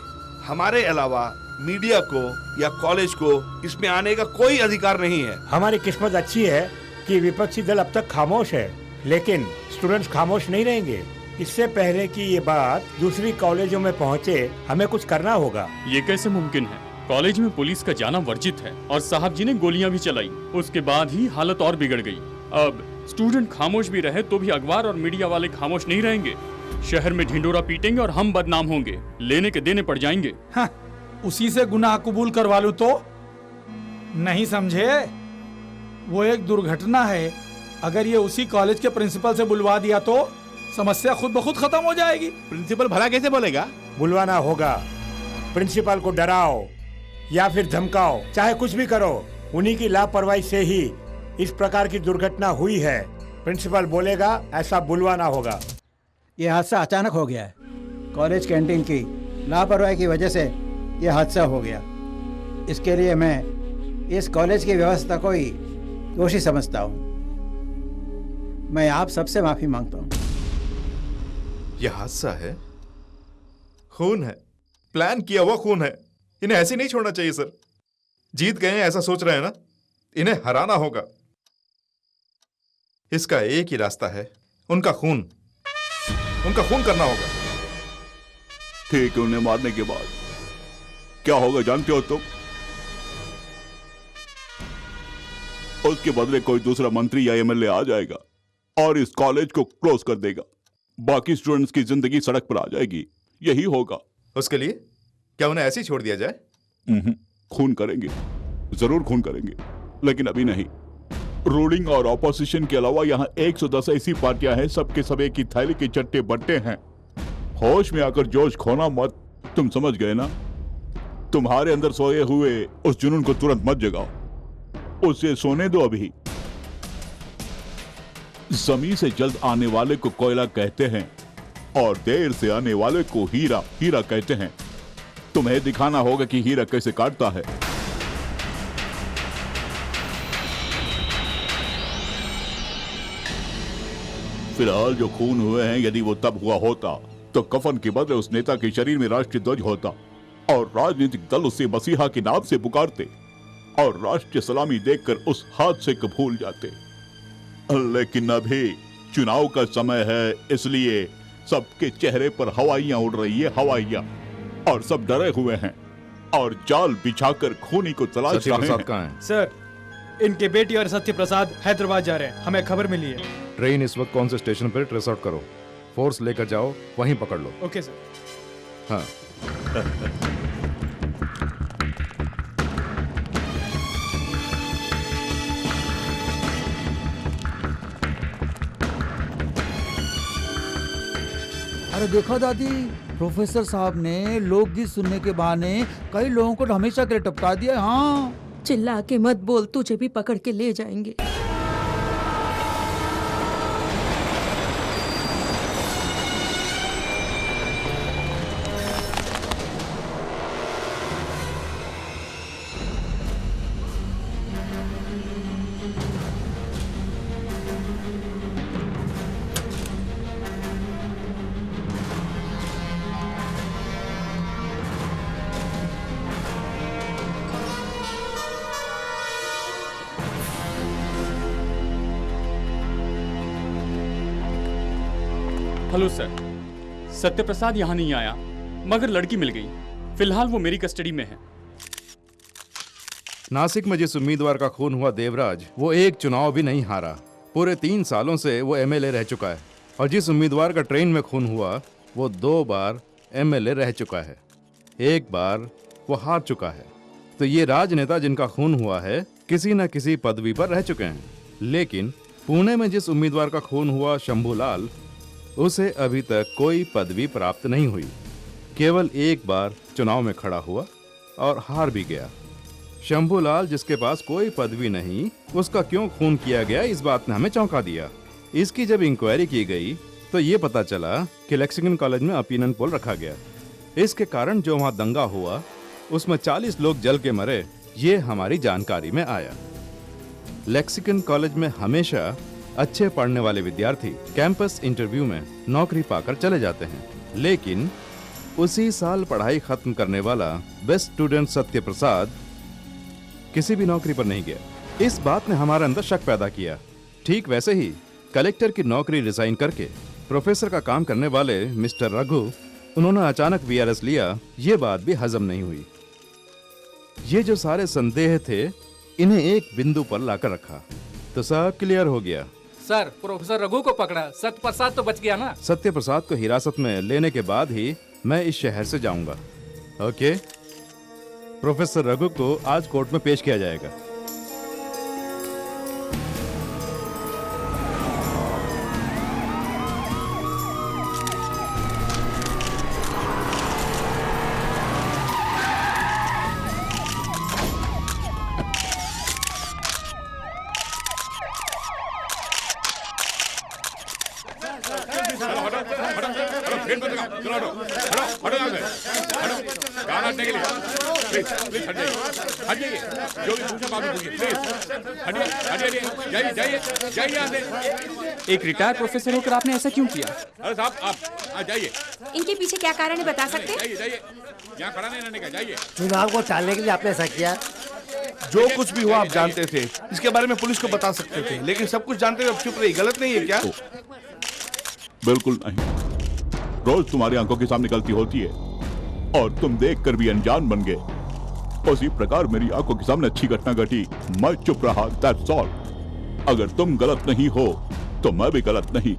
हमारे अलावा मीडिया को या कॉलेज को इसमें आने का कोई अधिकार नहीं है। हमारी किस्मत अच्छी है कि विपक्षी दल अब तक खामोश है, लेकिन स्टूडेंट्स खामोश नहीं रहेंगे। इससे पहले कि ये बात दूसरी कॉलेजों में पहुंचे, हमें कुछ करना होगा। ये कैसे मुमकिन है? कॉलेज में पुलिस का जाना वर्जित है और साहब जी ने गोलियां भी चलाई। उसके बाद ही हालत और बिगड़ गई। अब स्टूडेंट खामोश भी रहे तो भी अखबार और मीडिया वाले खामोश नहीं रहेंगे। शहर में ढिंडोरा पीटेंगे और हम बदनाम होंगे, लेने के देने पड़ जाएंगे। हाँ, उसी से गुनाह कबूल करवा लूं तो? नहीं समझे, वो एक दुर्घटना है। अगर ये उसी कॉलेज के प्रिंसिपल से बुलवा दिया तो समस्या खुद ब खुद खत्म हो जाएगी। प्रिंसिपल भला कैसे बोलेगा? बुलवाना होगा। प्रिंसिपल को डराओ या फिर धमकाओ, चाहे कुछ भी करो। उन्हीं की लापरवाही से ही इस प्रकार की दुर्घटना हुई है। प्रिंसिपल बोलेगा, ऐसा बुलवाना होगा। ये हादसा अचानक हो गया है। कॉलेज कैंटीन की लापरवाही की वजह से ये हादसा हो गया। इसके लिए मैं इस कॉलेज की व्यवस्था को ही दोषी समझता हूँ। मैं आप सबसे माफी मांगता हूँ। यह हादसा है, खून है, प्लान किया हुआ खून है। इन्हें ऐसे नहीं छोड़ना चाहिए सर। जीत गए हैं ऐसा सोच रहे हैं ना, इन्हें हराना होगा। इसका एक ही रास्ता है, उनका खून करना होगा। ठीक है, उन्हें मारने के बाद क्या होगा जानते हो तुम? उसके बदले कोई दूसरा मंत्री या एमएलए आ जाएगा और इस कॉलेज को क्लोज कर देगा। बाकी स्टूडेंट्स की जिंदगी सड़क पर आ जाएगी। यही होगा। उसके लिए क्या उन्हें ऐसे ही छोड़ दिया जाए? खून करेंगे, जरूर खून करेंगे, लेकिन अभी नहीं। रूलिंग और ऑपोजिशन के अलावा यहाँ 110 ऐसी पार्टियां हैं, सबके सब एक ही थैली के चट्टे बट्टे हैं। होश में आकर जोश खोना मत। तुम समझ गए ना? तुम्हारे अंदर सोए हुए उस जुनून को तुरंत मत जगाओ, उसे सोने दो अभी। जमीन से जल्द आने वाले को कोयला कहते हैं और देर से आने वाले को हीरा कहते हैं। तुम्हें दिखाना होगा कि हीरा कैसे काटता है। फिलहाल जो खून हुए हैं, यदि वो तब हुआ होता तो कफन के बदले उस नेता के शरीर में राष्ट्रीय ध्वज होता और राजनीतिक दल उसे मसीहा के नाम से पुकारते और राष्ट्रीय सलामी देकर उस हादसे को भूल जाते। लेकिन अभी चुनाव का समय है, इसलिए सबके चेहरे पर हवाइयां उड़ रही है, हवाइयां, और सब डरे हुए हैं और जाल बिछाकर खूनी को तलाश रहे हैं। सत्यप्रसाद कहाँ है? सर, इनके बेटी और सत्य प्रसाद हैदराबाद जा रहे हैं, हमें खबर मिली है। ट्रेन इस वक्त कौन से स्टेशन पर ट्रेस आउट करो, फोर्स लेकर जाओ, वहीं पकड़ लो। Okay sir. हाँ। अरे देखो दादी, प्रोफेसर साहब ने लोकगीत सुनने के बहाने कई लोगों को हमेशा के लिए टपका दिया। हाँ, चिल्ला के मत बोल, तुझे भी पकड़ के ले जाएंगे। हेलो सर, सत्यप्रसाद यहाँ नहीं आया, मगर लड़की मिल गई। फिलहाल वो मेरी कस्टडी में है। नासिक में जिस उम्मीदवार का खून हुआ देवराज, वो एक चुनाव भी नहीं हारा। पूरे 3 सालों से वो एमएलए रह चुका है। और जिस उम्मीदवार का ट्रेन में खून हुआ, वो 2 बार एमएलए रह चुका है, 1 बार वो हार चुका है। तो ये राजनेता जिनका खून हुआ है, किसी न किसी पदवी पर रह चुके हैं। लेकिन पुणे में जिस उम्मीदवार का खून हुआ, शंभूलाल, उसे अभी तक कोई पदवी प्राप्त नहीं हुई। केवल 1 बार चुनाव में खड़ा हुआ और हार भी गया। शंभूलाल, जिसके पास कोई पदवी नहीं, उसका क्यों खून किया गया, इस बात ने हमें चौंका दिया। इसकी जब इंक्वायरी की गई तो ये पता चला कि लेक्सिंगटन कॉलेज में ओपिनियन पोल रखा गया। इसके कारण जो वहाँ दंगा हुआ, उसमें 40 लोग जल के मरे, ये हमारी जानकारी में आया। लेक्सिंगटन कॉलेज में हमेशा अच्छे पढ़ने वाले विद्यार्थी कैंपस इंटरव्यू में नौकरी पाकर चले जाते हैं, लेकिन उसी साल पढ़ाई खत्म करने वाला बेस्ट स्टूडेंट सत्यप्रसाद किसी भी नौकरी पर नहीं गया। इस बात ने हमारे अंदर शक पैदा किया। ठीक वैसे ही कलेक्टर की नौकरी रिजाइन करके प्रोफेसर का काम करने वाले मिस्टर रघु, उन्होंने अचानक वीआरएस लिया। ये बात भी हजम नहीं हुई। ये जो सारे संदेह थे, इन्हें एक बिंदु पर लाकर रखा तो सब क्लियर हो गया। सर, प्रोफेसर रघु को पकड़ा, सत्यप्रसाद तो बच गया ना? सत्यप्रसाद को हिरासत में लेने के बाद ही मैं इस शहर से जाऊंगा। ओके, प्रोफेसर रघु को आज कोर्ट में पेश किया जाएगा। एक रिटायर्ड प्रोफेसर होकर आपने ऐसा क्यों किया? अरे साहब, आप जाइए। इनके पीछे क्या कारण है, बता सकते हैं? जाइए, यहाँ खड़ा नहीं रहने का, जाइए। चुनाव को टालने के लिए आपने ऐसा किया? जो कुछ भी हुआ आप जानते थे, इसके बारे में पुलिस को बता सकते थे, लेकिन सब कुछ जानते हुए अब चुप रही, गलत नहीं है क्या? बिल्कुल नहीं। रोज तुम्हारी आंखों के सामने गलती होती है और तुम देखकर भी अनजान बन गए। उसी प्रकार मेरी आंखों के सामने अच्छी घटना घटी, मैं चुप रहा, दैट्स ऑल। अगर तुम गलत नहीं हो तो मैं भी गलत नहीं।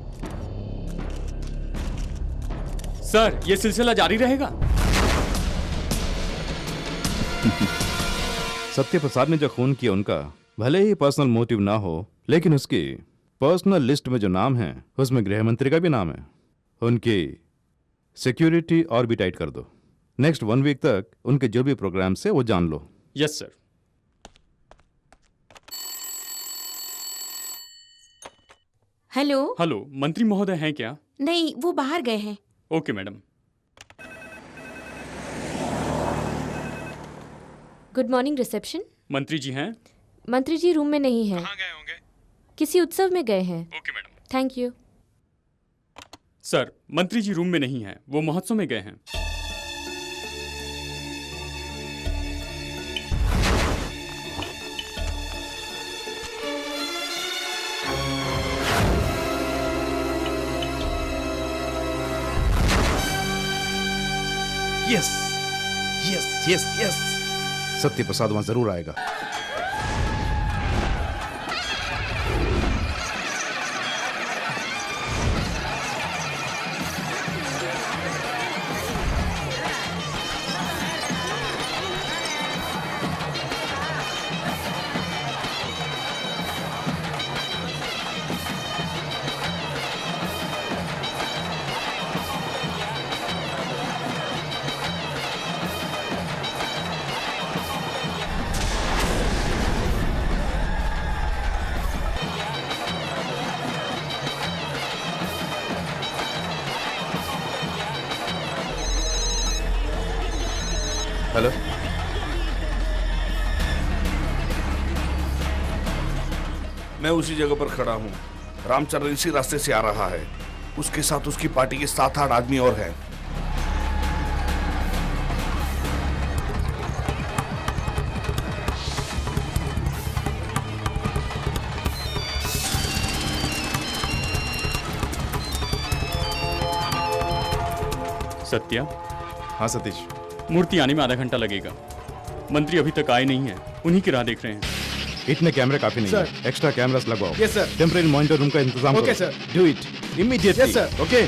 सर, ये सिलसिला जारी रहेगा? सत्यप्रसाद ने जो खून किया, उनका भले ही पर्सनल मोटिव ना हो, लेकिन उसकी पर्सनल लिस्ट में जो नाम है, उसमें गृह मंत्री का भी नाम है। उनकी सिक्योरिटी और भी टाइट कर दो। नेक्स्ट 1 वीक तक उनके जो भी प्रोग्राम से वो जान लो। Yes sir. हेलो। हेलो, मंत्री महोदय हैं क्या? नहीं, वो बाहर गए हैं। Okay madam. Good morning reception. मंत्री जी हैं? मंत्री जी रूम में नहीं हैं। कहाँ गए होंगे? किसी उत्सव में गए हैं। Okay madam. Thank you. Sir, मंत्री जी रूम में नहीं हैं, वो महोत्सव में गए हैं। यस यस यस यस, सत्य प्रसाद वहां जरूर आएगा। हेलो, मैं उसी जगह पर खड़ा हूँ। रामचंद्र इसी रास्ते से आ रहा है। उसके साथ उसकी पार्टी के 7-8 आदमी और हैं। सत्या। हाँ सतीश। मूर्ति आने में आधा घंटा लगेगा। मंत्री अभी तक आए नहीं हैं, उन्हीं की राह देख रहे हैं। इतने कैमरे काफी नहीं सर। है, एक्स्ट्रा कैमरास लगवाओ। Yes sir. Temporary monitor room का इंतजाम ओके करो। Sir. Do it immediately. Yes sir. Okay.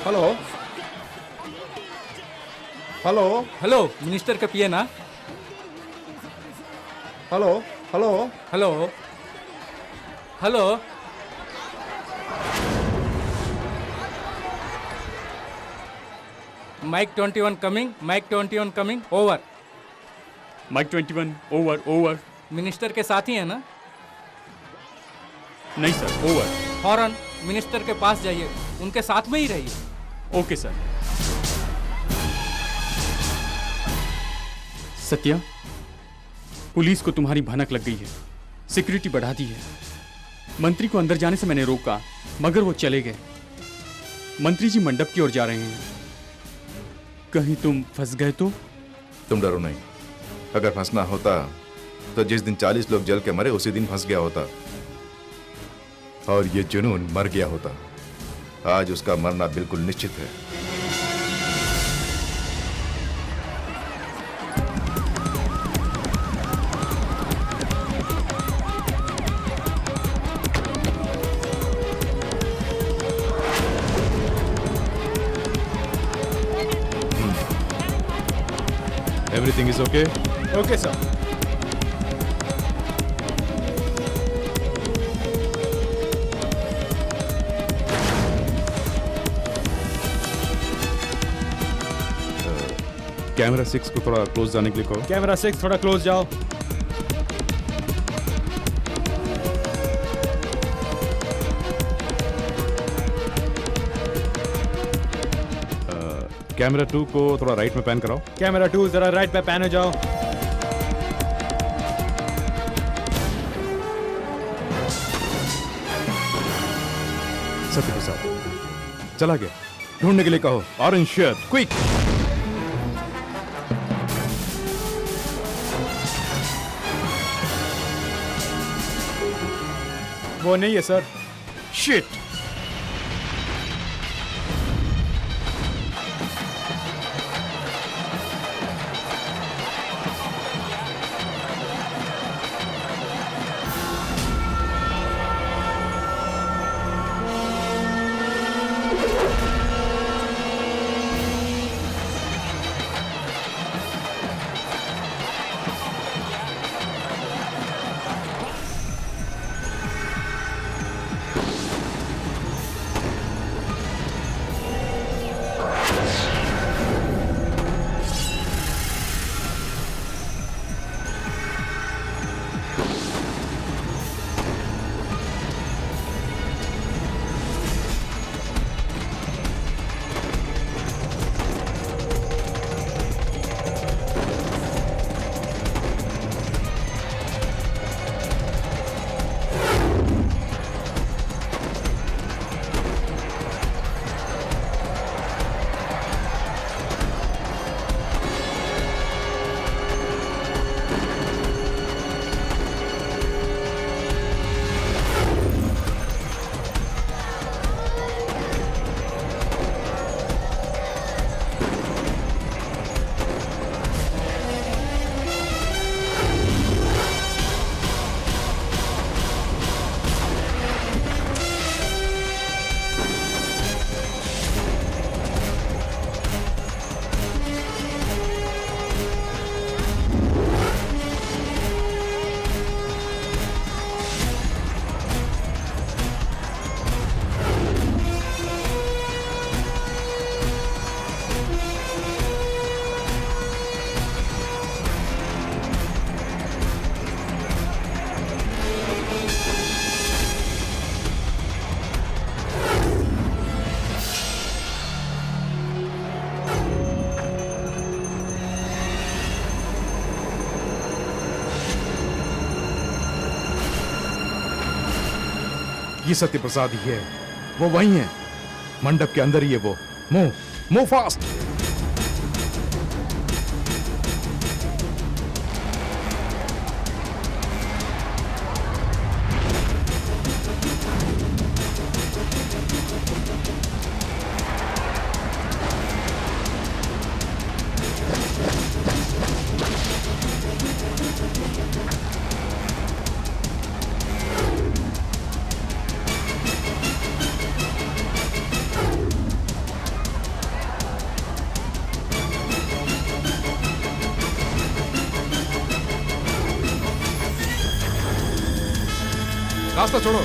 Hello hello hello, minister का पिए ना। Hello hello hello hello. Mike 21 coming, mike 21 coming, over. Mike 21 over over. Minister के साथ ही है ना? नहीं सर, ओवर। फौरन मिनिस्टर के पास जाइए, उनके साथ में ही रहिए। Okay sir. सत्या, पुलिस को तुम्हारी भनक लग गई है, सिक्योरिटी बढ़ा दी है। मंत्री को अंदर जाने से मैंने रोका, मगर वो चले गए। मंत्री जी मंडप की ओर जा रहे हैं। कहीं तुम फंस गए तो? तुम डरो नहीं, अगर फंसना होता तो जिस दिन 40 लोग जल के मरे उसी दिन फंस गया होता, और ये जुनून मर गया होता। आज उसका मरना बिल्कुल निश्चित है। Everything is okay? Okay, sir. Camera 6 को थोड़ा क्लोज जाने के लिए कहो। कैमरा 6 थोड़ा क्लोज जाओ। कैमरा 2 को थोड़ा राइट में पैन कराओ। कैमरा 2 जरा राइट पे पैन हो जाओ। सत्य प्रसाद चला गया, ढूंढने के लिए कहो। Orange shirt, quick. वो नहीं है सर। शिट। ये सत्य प्रसाद ही है, वो वही है, मंडप के अंदर ही है वो। Move move fast. रास्ता छोड़ो।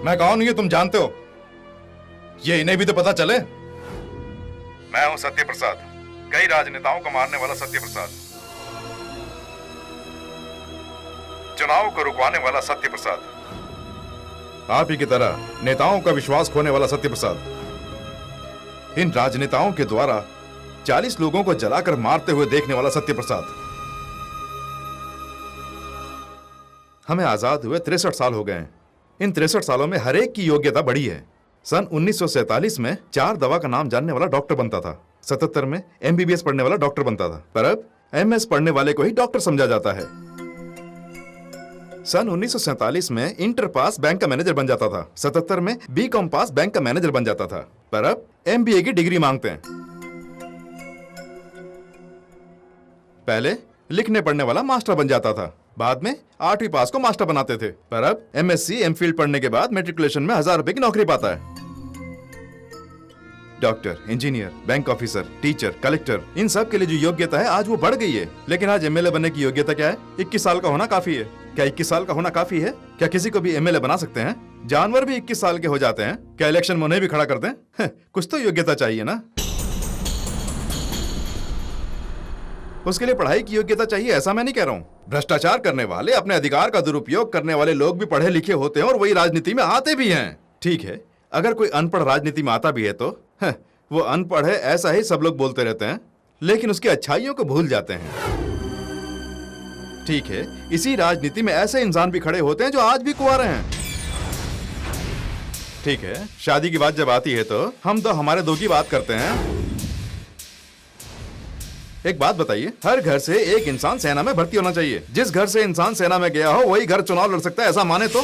मैं कौन हूं ये तुम जानते हो? ये इन्हें भी तो पता चले। मैं हूं सत्य प्रसाद, कई राजनेताओं को मारने वाला सत्य प्रसाद, चुनाव को रुकवाने वाला सत्य प्रसाद, आप ही की तरह नेताओं का विश्वास खोने वाला सत्य प्रसाद, इन राजनेताओं के द्वारा 40 लोगों को जलाकर मारते हुए देखने वाला सत्य प्रसाद। हमें आजाद हुए 63 साल हो गए हैं। इन 63 सालों में हर एक की योग्यता बढ़ी है। सन 1947 में 4 दवा का नाम जानने वाला डॉक्टर बनता था, 77 में MBBS पढ़ने वाला डॉक्टर बनता था, पर अब MS पढ़ने वाले को ही डॉक्टर समझा जाता है। सन 1947 में इंटर पास बैंक का मैनेजर बन जाता था, 77 में BCom पास बैंक का मैनेजर बन जाता था, पर अब MBA की डिग्री मांगते हैं। पहले लिखने पढ़ने वाला मास्टर बन जाता था, बाद में 8वीं पास को मास्टर बनाते थे, पर अब MSc MPhil पढ़ने के बाद मैट्रिकुलेशन में 1000 रुपए की नौकरी पाता है। Doctor, engineer, bank officer, teacher, collector, इन सब के लिए जो योग्यता है आज वो बढ़ गई है। लेकिन आज MLA बनने की योग्यता क्या है? 21 साल का होना काफी है। क्या 21 साल का होना काफी है? क्या किसी को भी MLA बना सकते हैं? जानवर भी 21 साल के हो जाते हैं। क्या इलेक्शन में उन्हें भी खड़ा कर दें? कुछ तो योग्यता चाहिए ना। उसके लिए पढ़ाई की योग्यता चाहिए, ऐसा मैं नहीं कह रहा हूं। भ्रष्टाचार करने वाले, अपने अधिकार का दुरुपयोग करने वाले लोग भी पढ़े लिखे होते हैं और वही राजनीति में आते भी हैं। ठीक है, अगर कोई अनपढ़ राजनीति में आता भी है तो वो अनपढ़ है ऐसा ही सब लोग बोलते रहते हैं, लेकिन उसकी अच्छाइयों को भूल जाते हैं। ठीक है, इसी राजनीति में ऐसे इंसान भी खड़े होते हैं जो आज भी कुंवारे हैं। ठीक है, शादी की बात जब आती है तो हम तो हमारे दो की बात करते हैं। एक बात बताइए, हर घर से एक इंसान सेना में भर्ती होना चाहिए। जिस घर से इंसान सेना में गया हो वही घर चुनाव लड़ सकता है, ऐसा माने तो।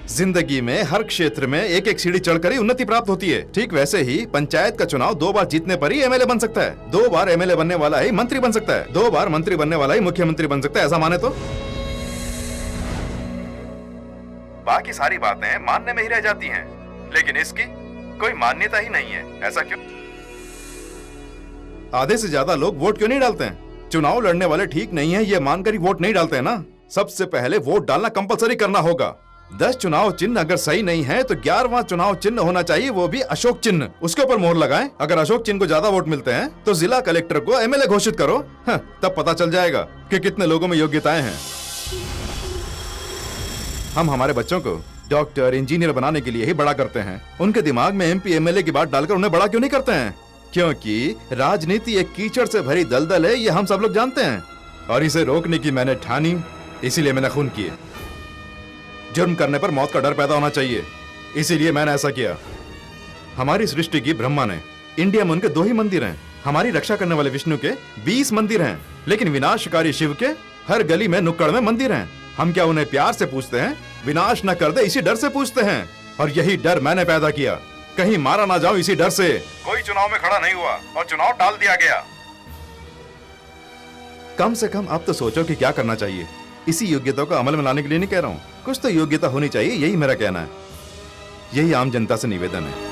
जिंदगी में हर क्षेत्र में एक एक सीढ़ी चढ़कर ही उन्नति प्राप्त होती है। ठीक वैसे ही पंचायत का चुनाव 2 बार जीतने पर ही MLA बन सकता है, 2 बार MLA बनने वाला ही मंत्री बन सकता है, 2 बार मंत्री बनने वाला ही मुख्यमंत्री बन सकता है, ऐसा माने तो। बाकी सारी बातें मानने में ही रह जाती हैं, लेकिन इसकी कोई मान्यता ही नहीं है। ऐसा क्यों? आधे से ज्यादा लोग वोट क्यों नहीं डालते हैं? चुनाव लड़ने वाले ठीक नहीं है ये मानकर ही वोट नहीं डालते हैं ना। सबसे पहले वोट डालना कंपलसरी करना होगा। 10 चुनाव चिन्ह अगर सही नहीं है तो 11वां चुनाव चिन्ह होना चाहिए, वो भी अशोक चिन्ह। उसके ऊपर मोहर लगाएं। अगर अशोक चिन्ह को ज्यादा वोट मिलते हैं तो जिला कलेक्टर को MLA घोषित करो। तब पता चल जाएगा कि कितने लोगों में योग्यताएं हैं। हम हमारे बच्चों को डॉक्टर, इंजीनियर बनाने के लिए ही बड़ा करते हैं। उनके दिमाग में MP MLA की बात डालकर उन्हें बड़ा क्यों नहीं करते हैं? क्योंकि राजनीति एक कीचड़ से भरी दलदल है, ये हम सब लोग जानते हैं। और इसे रोकने की मैंने ठानी, इसीलिए मैंने खून किए। जुर्म करने पर मौत का डर पैदा होना चाहिए, इसीलिए मैंने ऐसा किया। हमारी सृष्टि की ब्रह्मा ने, इंडिया में उनके 2 ही मंदिर हैं। हमारी रक्षा करने वाले विष्णु के 20 मंदिर हैं, लेकिन विनाशकारी शिव के हर गली में नुक्कड़ में मंदिर हैं। हम क्या उन्हें प्यार से पूछते हैं? विनाश न कर दे इसी डर से पूछते हैं। और यही डर मैंने पैदा किया, कहीं मारा ना जाऊं इसी डर से। कोई चुनाव में खड़ा नहीं हुआ और चुनाव टाल दिया गया। कम से कम अब तो सोचो कि क्या करना चाहिए। इसी योग्यता को अमल में लाने के लिए नहीं कह रहा हूं, कुछ तो योग्यता होनी चाहिए, यही मेरा कहना है। यही आम जनता से निवेदन है।